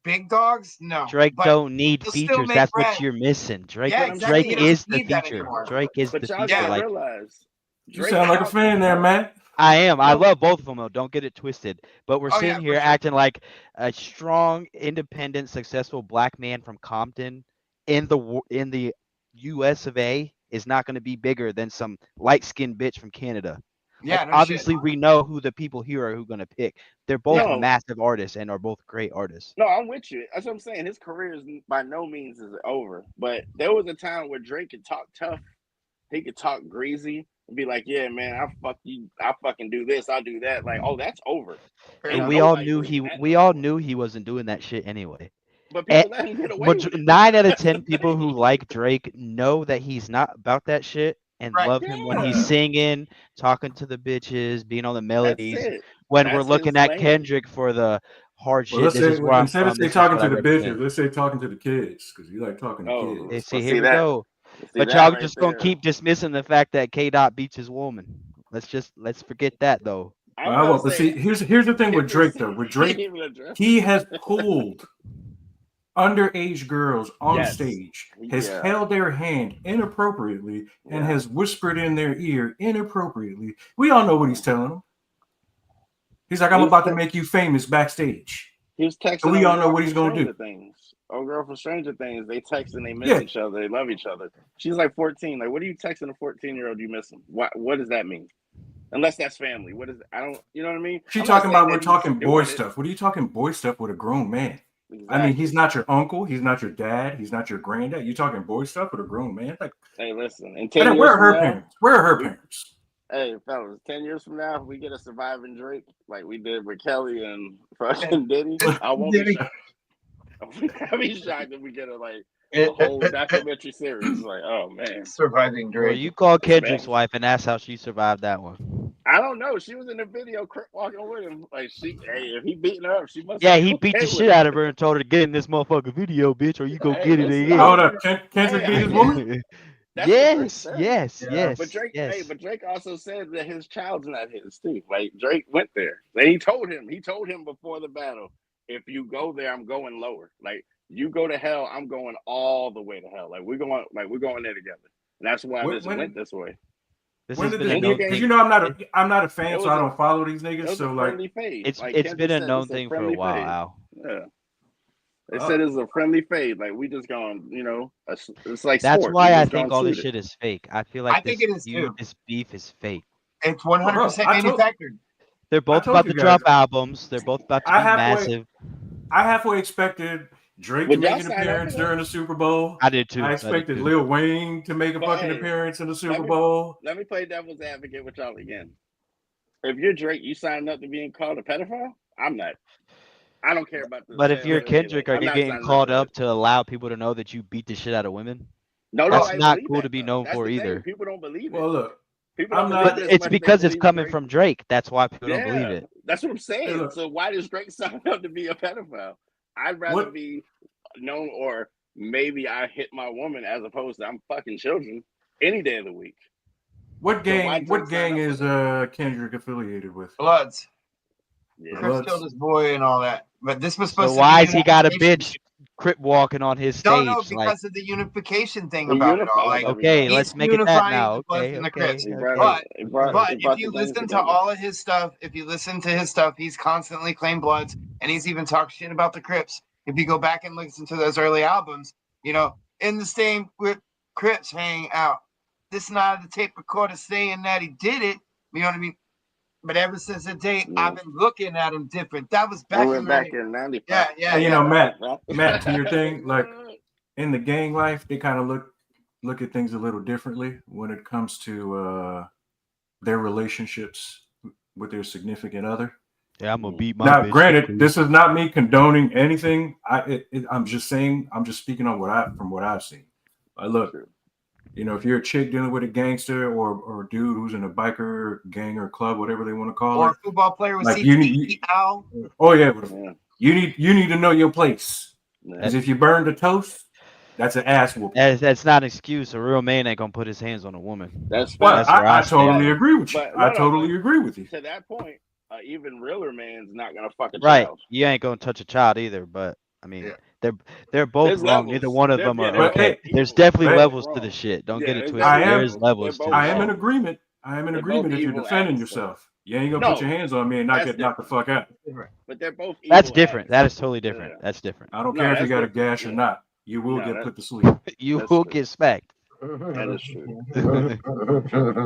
big dogs? No. Drake But don't need he'll still features. make That's bread. what you're missing. Drake Yeah, exactly. Drake He doesn't is the need that feature. anymore. Drake is But the y'all feature. gotta Like realize, You Drake sound like a out- fan there, Matt. I am. I No. love both of them though. Don't get it twisted. But we're Oh, sitting yeah, for here sure. acting like a strong, independent, successful black man from Compton in the U.S. of A. is not going to be bigger than some light-skinned bitch from Canada. Yeah, Like, no shit. obviously, we know who the people here are who going to pick. They're both No. massive artists and are both great artists. No, I'm with you. That's what I'm saying. His career is by no means is over. But there was a time where Drake could talk tough. He could talk greasy and be like, "Yeah, man, I fucking do this, I'll do that." Like, oh, that's over. Fair And enough. we all Nobody knew believing that we no all more. knew he wasn't doing that shit anyway. But people let him get away with it. 9 out of That's the 10 people who thing. like Drake know that he's not about that shit and Right. love him when he's Yeah. singing, talking to the bitches, being on the That's melodies. it. When we're That's looking his at lane. Kendrick for the hard Well, shit, let's this say is where I'm instead of from, say this is talking what I to the bitches, represent. let's say talking to the kids because you like talking to Oh, kids. See, well, here we go. See But that y'all right just gonna there. keep dismissing the fact that K Dot beats his woman. Let's forget that though. I'm Well, gonna but say see, here's the thing with Drake though. With Drake, he has pulled underage girls on Yes. stage, has Yeah. held their hand inappropriately, and Yeah. has whispered in their ear inappropriately. We all know what he's telling them. He's like, I'm about to make you famous backstage. He was texting. And we all know girl what he's from going to do. Stranger Things. Oh, girl from Stranger Things. They text and they miss Yeah. each other. They love each other. She's like 14. Like, what are you texting a 14-year-old? You miss him? What does that mean? Unless that's family. What is? I don't. You know what I mean? She I'm not talking saying about that we're he's talking boy doing it. stuff. What are you talking boy stuff with a grown man? Exactly. I mean, he's not your uncle. He's not your dad. He's not your granddad. You talking boy stuff with a grown man? Like, Hey, listen. In 10 and years where are from her now, parents? Where are her parents? Hey, fellas, 10 years from now, if we get a surviving Drake like we did with Kelly and fucking Diddy, I won't be shocked. I'll be shocked if we get a whole documentary series. Like, oh man, Surviving Drake. Well, you call Kendrick's wife and that's how she survived that one. I don't know. She was in the video, crip walking with him. Like, if he beating her up, she must. Yeah, be he okay beat the with shit it. out of her and told her to get in this motherfucking video, bitch, or you go Hey, get it listen, again. Hold up, Kendrick beat his woman? Yes. But Drake, hey, but Drake also said that his child's not his too. Like Drake went there. Like, he told him before the battle, if you go there, I'm going lower. Like, you go to hell, I'm going all the way to hell. Like we're going there together. And that's why this went this way. When did this? Because you know I'm not a fan, so I don't follow these niggas. It was so a like, friendly fade. It's been a known thing for a while, Al. Yeah. They said it's a friendly fade. Like, we just going, it's like that's sports. why I think all this shit is fake. I feel like think it is too. This beef is fake. It's 100% manufactured. They're both about to drop albums. They're both about to be massive. I halfway expected Drake to make an appearance during the Super Bowl. I did too. I expected Lil Wayne to make a fucking appearance in the Super Bowl. Let me play devil's advocate with y'all again. If you're Drake, you signed up to being called a pedophile? I'm not. I don't care about this. But if you're Kendrick, are you getting called up to allow people to know that you beat the shit out of women? No, that's not cool to be known for either. People don't believe it. Well, look, but it's because it's coming from Drake. That's why people don't believe it. That's what I'm saying. So why does Drake sign up to be a pedophile? I'd rather be known, or maybe I hit my woman as opposed to I'm fucking children any day of the week. What gang? What gang is Kendrick affiliated with? Bloods. Yeah. Chris killed his boy and all that. But this was supposed so to. Why has he got a bitch crip walking on his stage? No, because of the unification thing about it all. Like, okay, let's make it that now. Okay. But if you listen to all of his stuff, he's constantly claimed Bloods, and he's even talked shit about the Crips. If you go back and listen to those early albums, in the same with Crips hanging out. This is not the tape recorder saying that he did it. You know what I mean? but ever since the day I've been looking at him different. That was back in back in '95. Yeah. And, you know, Matt, to your thing, like in the gang life, they kind of look at things a little differently when it comes to their relationships with their significant other. Yeah, I'm gonna beat my. Now, bitch granted, this is not me condoning anything. I'm just saying. I'm just speaking on what I've seen. Look, you know, if you're a chick dealing with a gangster or a dude who's in a biker gang or club, whatever they want to call it, or a football player with like CTE. Oh yeah, you need to know your place. Because if you burn the toast, that's an ass whooping. That's not an excuse. A real man ain't gonna put his hands on a woman. That's well, I totally agree with you. But, I totally agree with you. To that point, even realer man's not gonna fuck a Right. child. You ain't gonna touch a child either. But I mean, they're both There's wrong. levels. Neither one of them are But, okay. hey, There's definitely hey, levels to the shit. Don't get it twisted. There is levels to I the am shit. in agreement. I am in agreement if you're defending yourself. You ain't gonna put your hands on me and not get knocked the fuck out. But they're both. That's different. That is totally different. That's different. I don't care if you got a gash or not. You will get put to sleep. You will get smacked. That is true.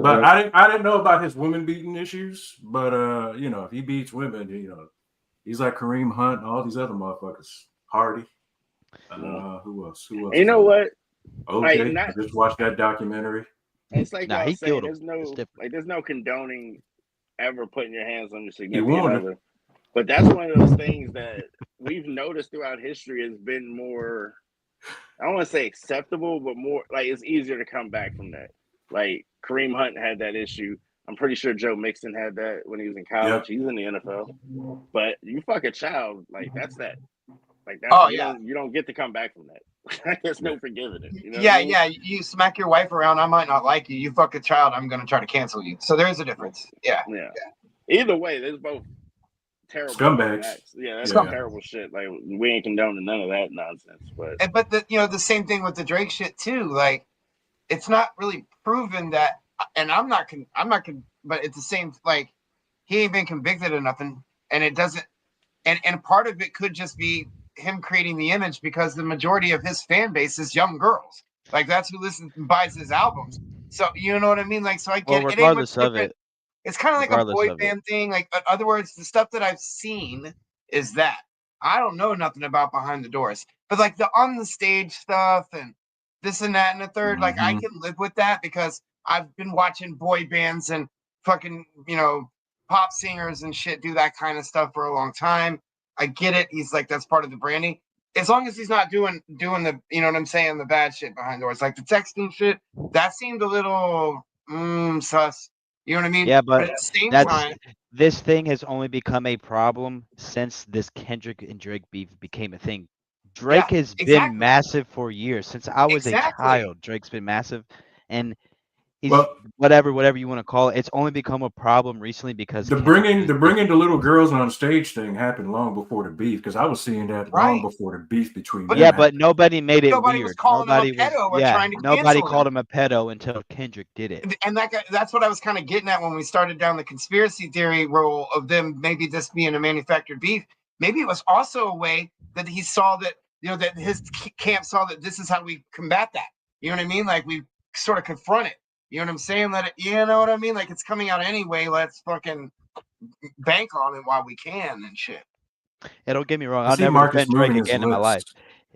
But I didn't know about his women beating issues. But you know, if he beats women, you know, he's like Kareem Hunt and all these other motherfuckers. Hardy. Who else? You know what? Okay, I just watched that documentary. It's like he saying, killed him. there's no condoning ever putting your hands on your significant other. But that's one of those things that we've noticed throughout history has been more, I don't want to say acceptable, but more like it's easier to come back from that. Like Kareem Hunt had that issue. I'm pretty sure Joe Mixon had that when he was in college. Yep. He's in the NFL. But you fuck a child, like that's that. Like that, you don't get to come back from that. There's no forgiving it. You know what I mean? You smack your wife around, I might not like you. You fuck a child, I'm gonna try to cancel you. So there's a difference. Yeah. Either way, there's both terrible scumbags. Acts. Yeah, that's terrible shit. Like we ain't condoning none of that nonsense. But the same thing with the Drake shit too. Like it's not really proven that, and I'm not but it's the same. Like he ain't been convicted of nothing, and it doesn't. And part of it could just be him creating the image because the majority of his fan base is young girls. Like that's who listens and buys his albums. So you know what I mean? Like so I get it ain't much different. It's kind of like a boy band thing. Like in other words, the stuff that I've seen is that I don't know nothing about behind the doors, but like the on the stage stuff and this and that and the third, like I can live with that because I've been watching boy bands and fucking, you know, pop singers and shit do that kind of stuff for a long time. I get it. He's like, that's part of the branding. As long as he's not doing the, you know what I'm saying, the bad shit behind doors, like the texting shit, that seemed a little sus. You know what I mean? Yeah, but at the same time, this thing has only become a problem since this Kendrick and Drake beef became a thing. Drake has been massive for years. Since I was a child, Drake's been massive. And he's whatever you want to call it. It's only become a problem recently because the bringing the little girls on stage thing happened long before the beef. Because I was seeing that long before the beef between them. Yeah, but nobody made it nobody weird. Was calling him a pedo or trying to nobody called him a pedo until Kendrick did it. And that's what I was kind of getting at when we started down the conspiracy theory role of them maybe this being a manufactured beef. Maybe it was also a way that he saw that, you know, that his camp saw that this is how we combat that. You know what I mean? Like we sort of confront it. You know what I'm saying? You know what I mean? Like it's coming out anyway. Let's fucking bank on it while we can and shit. Yeah, don't get me wrong. I'll never defend Drake again in my life.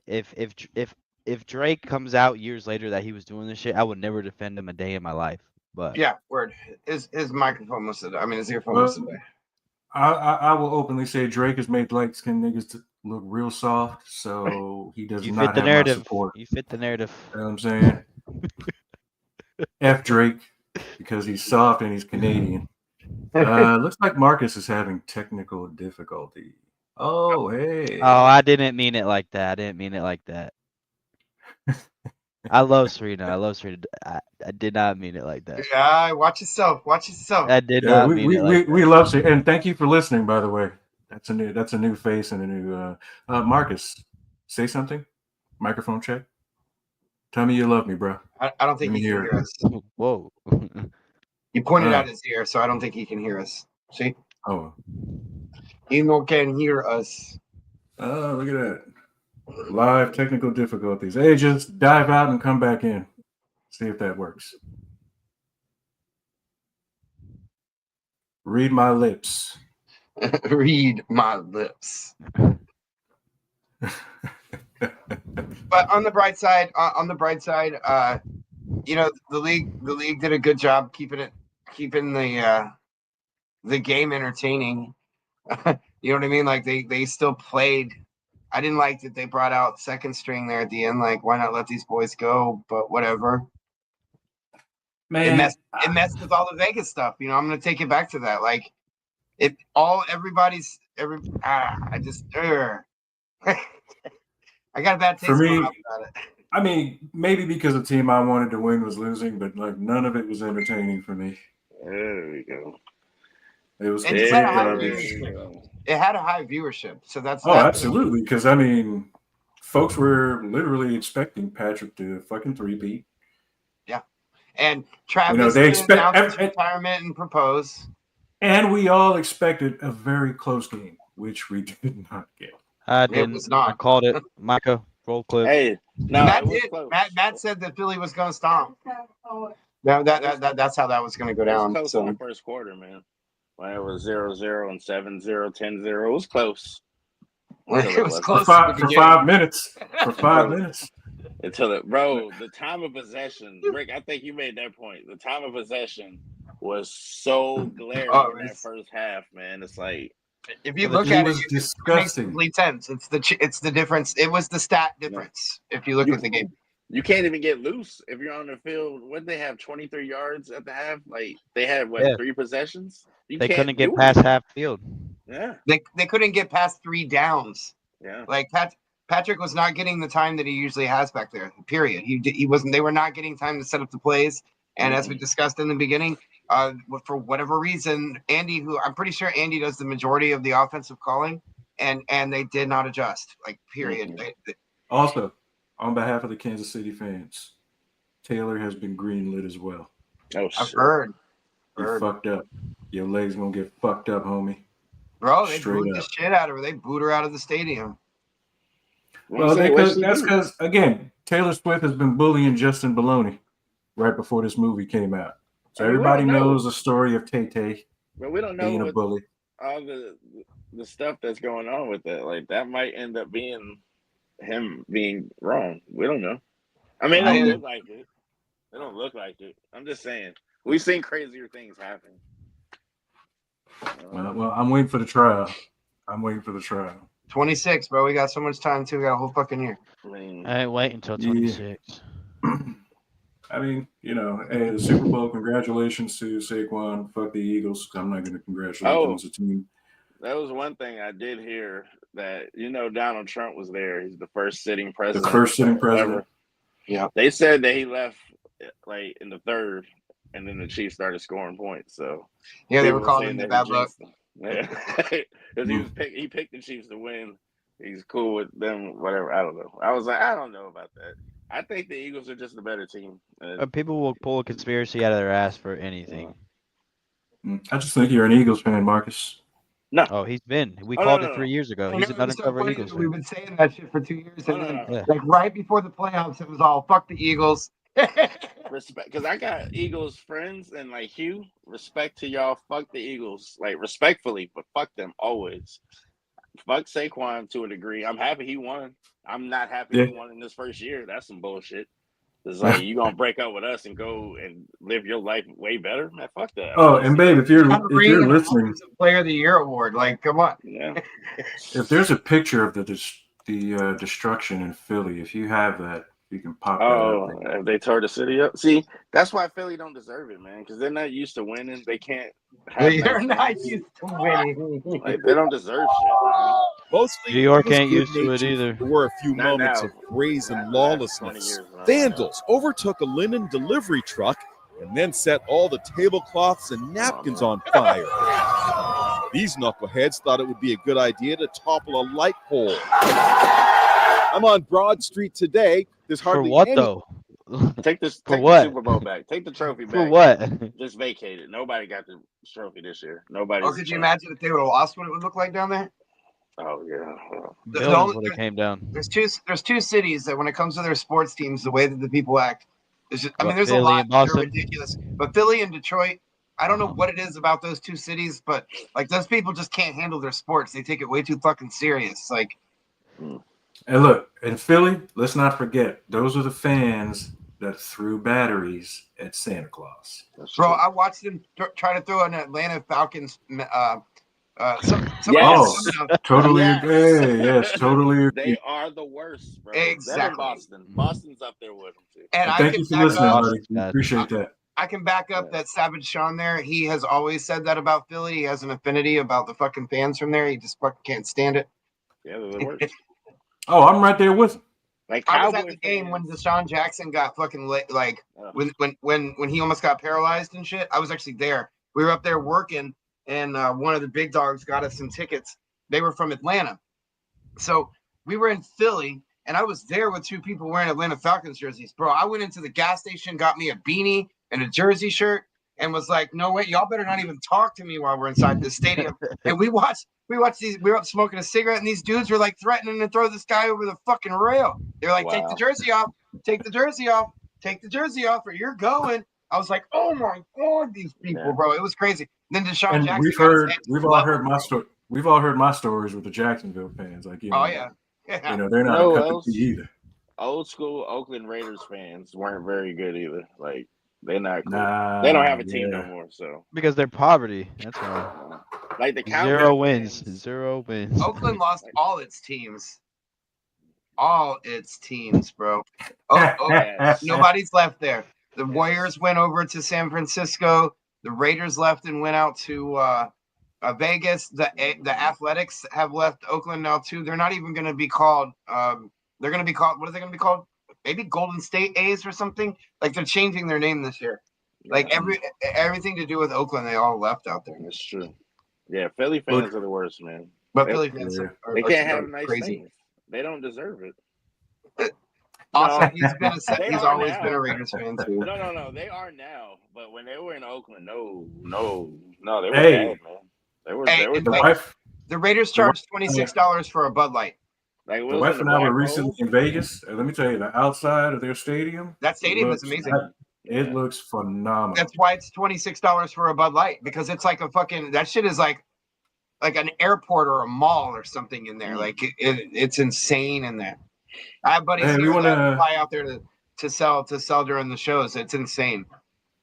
If Drake comes out years later that he was doing this shit, I would never defend him a day in my life. But yeah, word. His microphone must have. I mean, his earphone must have. I will openly say Drake has made light skinned niggas to look real soft, so he does not have my support. You fit the narrative. You know what I'm saying? F Drake because he's soft and he's Canadian. Looks like Marcus is having technical difficulty. Oh, hey. Oh, I didn't mean it like that. I love Serena. I did not mean it like that. Yeah, watch yourself. I did not mean it like that. We love Serena, and thank you for listening. By the way, that's a new face and a new Marcus. Say something. Microphone check. Tell me you love me, bro. I don't think he can hear us. Whoa. You pointed out his ear, so I don't think he can hear us. See? Oh. He no can hear us. Oh, look at that. Live technical difficulties. Hey, just dive out and come back in. See if that works. Read my lips. Read my lips. But on the bright side, you know, the league did a good job keeping the game entertaining. You know what I mean? Like they still played. I didn't like that they brought out second string there at the end. Like, why not let these boys go? But whatever. Man, it messed with all the Vegas stuff. You know, I'm gonna take it back to that. Like, I just I got a bad taste for me, about it. I mean, maybe because the team I wanted to win was losing, but like none of it was entertaining for me. There we go. It was It just had a high garbage. viewership. It had a high viewership, so that's absolutely. Because I mean, folks were literally expecting Patrick to fucking three-peat. Yeah, and Travis announced his retirement and propose. And we all expected a very close game, which we did not get. I didn't. It was not. I called it. Micah, roll clip. Hey, no, Matt said that Philly was going to stomp. That's how that was going to go down. It was close in the first quarter, man. When it was 0-0 and 7-0, 10-0, it was close. It was close for 5 minutes. For 5 minutes. Bro, the time of possession, Rick, I think you made that point. The time of possession was so glaring in that first half, man. It's like, if you look at it, disgusting. It makes complete sense. It's the difference. It was the stat difference. If you look at the game, you can't even get loose if you're on the field. What they have, 23 yards at the half? Like they had 3 possessions. They couldn't get past half field. Yeah, they couldn't get past 3 downs. Yeah, like Patrick was not getting the time that he usually has back there. Period. He wasn't. They were not getting time to set up the plays. And as we discussed in the beginning, for whatever reason, Andy, who I'm pretty sure Andy does the majority of the offensive calling, and they did not adjust. Like, period. Also, on behalf of the Kansas City fans, Taylor has been greenlit as well. Oh, I've heard. You fucked up. Your legs gonna get fucked up, homie. Bro, they booed the shit out of her. They booed her out of the stadium. Well, that's because, again, Taylor Swift has been bullying Justin Baloney right before this movie came out. So everybody knows the story of Tay-Tay but we don't know being a bully. All the stuff that's going on with it. Like, that might end up being him being wrong. We don't know. I mean, it don't look like it. It don't look like it. I'm just saying. We've seen crazier things happen. Well, I'm waiting for the trial. 26, bro. We got so much time, too. We got a whole fucking year. I ain't waiting until 26. I mean, you know, hey, the Super Bowl, congratulations to Saquon. Fuck the Eagles. I'm not going to congratulate them as a team. That was one thing I did hear, that, you know, Donald Trump was there. He's the first sitting president. The first sitting president. Yeah. They said that he left, like, in the third, and then the Chiefs started scoring points. So yeah, they were calling him bad luck. Yeah, because he picked the Chiefs to win. He's cool with them, whatever. I don't know. I was like, I don't know about that. I think the Eagles are just a better team. People will pull a conspiracy out of their ass for anything. I just think you're an Eagles fan, Marcus. No. Oh, he's been. We called it 3 years ago. He's an undercover Eagles fan. We've been saying that shit for 2 years. Like right before the playoffs, it was all fuck the Eagles. Respect, because I got Eagles friends, and like Hugh, respect to y'all. Fuck the Eagles, like respectfully, but fuck them always. Fuck Saquon to a degree. I'm happy he won. I'm not happy he won in this first year. That's some bullshit. It's like, you gonna break up with us and go and live your life way better? Man, fuck that. Oh, and babe, if you're listening, Player of the Year award, like, come on. Yeah. If there's a picture of the destruction in Philly, if you have that, you can pop that up. If they tore the city up. See, that's why Philly don't deserve it, man, because they're not used to winning. They can't. They're not used to winning. Like, they don't deserve shit, man. Mostly, New York ain't used to it either. There were a few moments of brazen lawlessness. Vandals overtook a linen delivery truck and then set all the tablecloths and napkins on fire. These knuckleheads thought it would be a good idea to topple a light pole. I'm on Broad Street today. There's hardly For what, any... though? Take the Super Bowl back. Take the trophy back. For what? Just vacate it. Nobody got the trophy this year. Nobody. Oh, could you imagine if they would have lost, what it would look like down there? Oh yeah. Buildings would have came down. There's two cities that, when it comes to their sports teams, the way that the people act, is just, I mean, there's Philly a lot and that are Boston? ridiculous, but Philly and Detroit I don't know what it is about those two cities, but like those people just can't handle their sports. They take it way too fucking serious. Like, and look, in Philly, let's not forget, those are the fans that threw batteries at Santa Claus. Bro, I watched them try to throw an Atlanta Falcons. Totally Yes. agree. Yes, totally agree. They are the worst, bro. Exactly. They're in Boston. Boston's up there with them too. And Thank you for listening, buddy. We appreciate that. I can back up that Savage Sean there. He has always said that about Philly. He has an affinity about the fucking fans from there. He just fucking can't stand it. Yeah, they're the worst. Oh, I'm right there with him. Like I was at the game when Deshaun Jackson got fucking like when he almost got paralyzed and shit. I was actually there. We were up there working, and one of the big dogs got us some tickets. They were from Atlanta, so we were in Philly, and I was there with two people wearing Atlanta Falcons jerseys. Bro, I went into the gas station, got me a beanie and a jersey shirt, and was like, "No way, y'all better not even talk to me while we're inside this stadium." And we watched these. We were up smoking a cigarette, and these dudes were like threatening to throw this guy over the fucking rail. They're like, "Take the jersey off, take the jersey off, take the jersey off, or you're going." I was like, "Oh my god, these people, bro!" It was crazy. And then Deshaun Jackson. We've all heard my story. We've all heard my stories with the Jacksonville fans. Like, you know, you know, they're not a cup of tea either. Old school Oakland Raiders fans weren't very good either. Like, they're not cool. They don't have a team no more. So because they're poverty. That's why. Like the Cowboys. Zero wins. Oakland lost all its teams. All its teams, bro. Nobody's left there. The Warriors went over to San Francisco. The Raiders left and went out to Vegas. The Athletics have left Oakland now too. They're not even going to be called. They're going to be called. What are they going to be called? Maybe Golden State A's or something. Like they're changing their name this year. Like everything to do with Oakland, they all left out there. That's true. Yeah, Philly fans are the worst, man. But Philly fans they can't have nice things. They don't deserve it. Also, he's always been a Raiders fan too. No. They are now, but when they were in Oakland, no, they were bad, man. They were. The Raiders charged $26 for a Bud Light. Like, the wife and I were recently in Vegas, and let me tell you, the outside of their stadium. That stadium is amazing. It looks phenomenal. That's why it's $26 for a Bud Light, because it's like a fucking that shit is like an airport or a mall or something in there. Like it's insane in there. I have buddies who fly out there to sell during the shows. It's insane.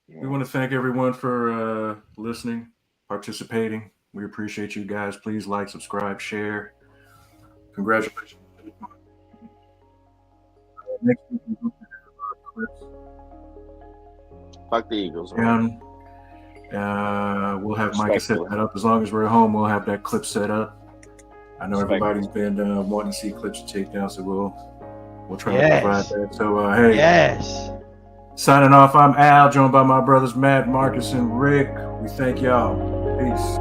We want to thank everyone for listening, participating. We appreciate you guys. Please like, subscribe, share. Congratulations. Next week we clips. Fuck the Eagles. And we'll have Micah set that up. As long as we're at home, we'll have that clip set up. I know everybody's been wanting to see clips to take down, so we'll try to provide that. So hey, signing off. I'm Al, joined by my brothers Matt, Marcus, and Rick. We thank y'all. Peace.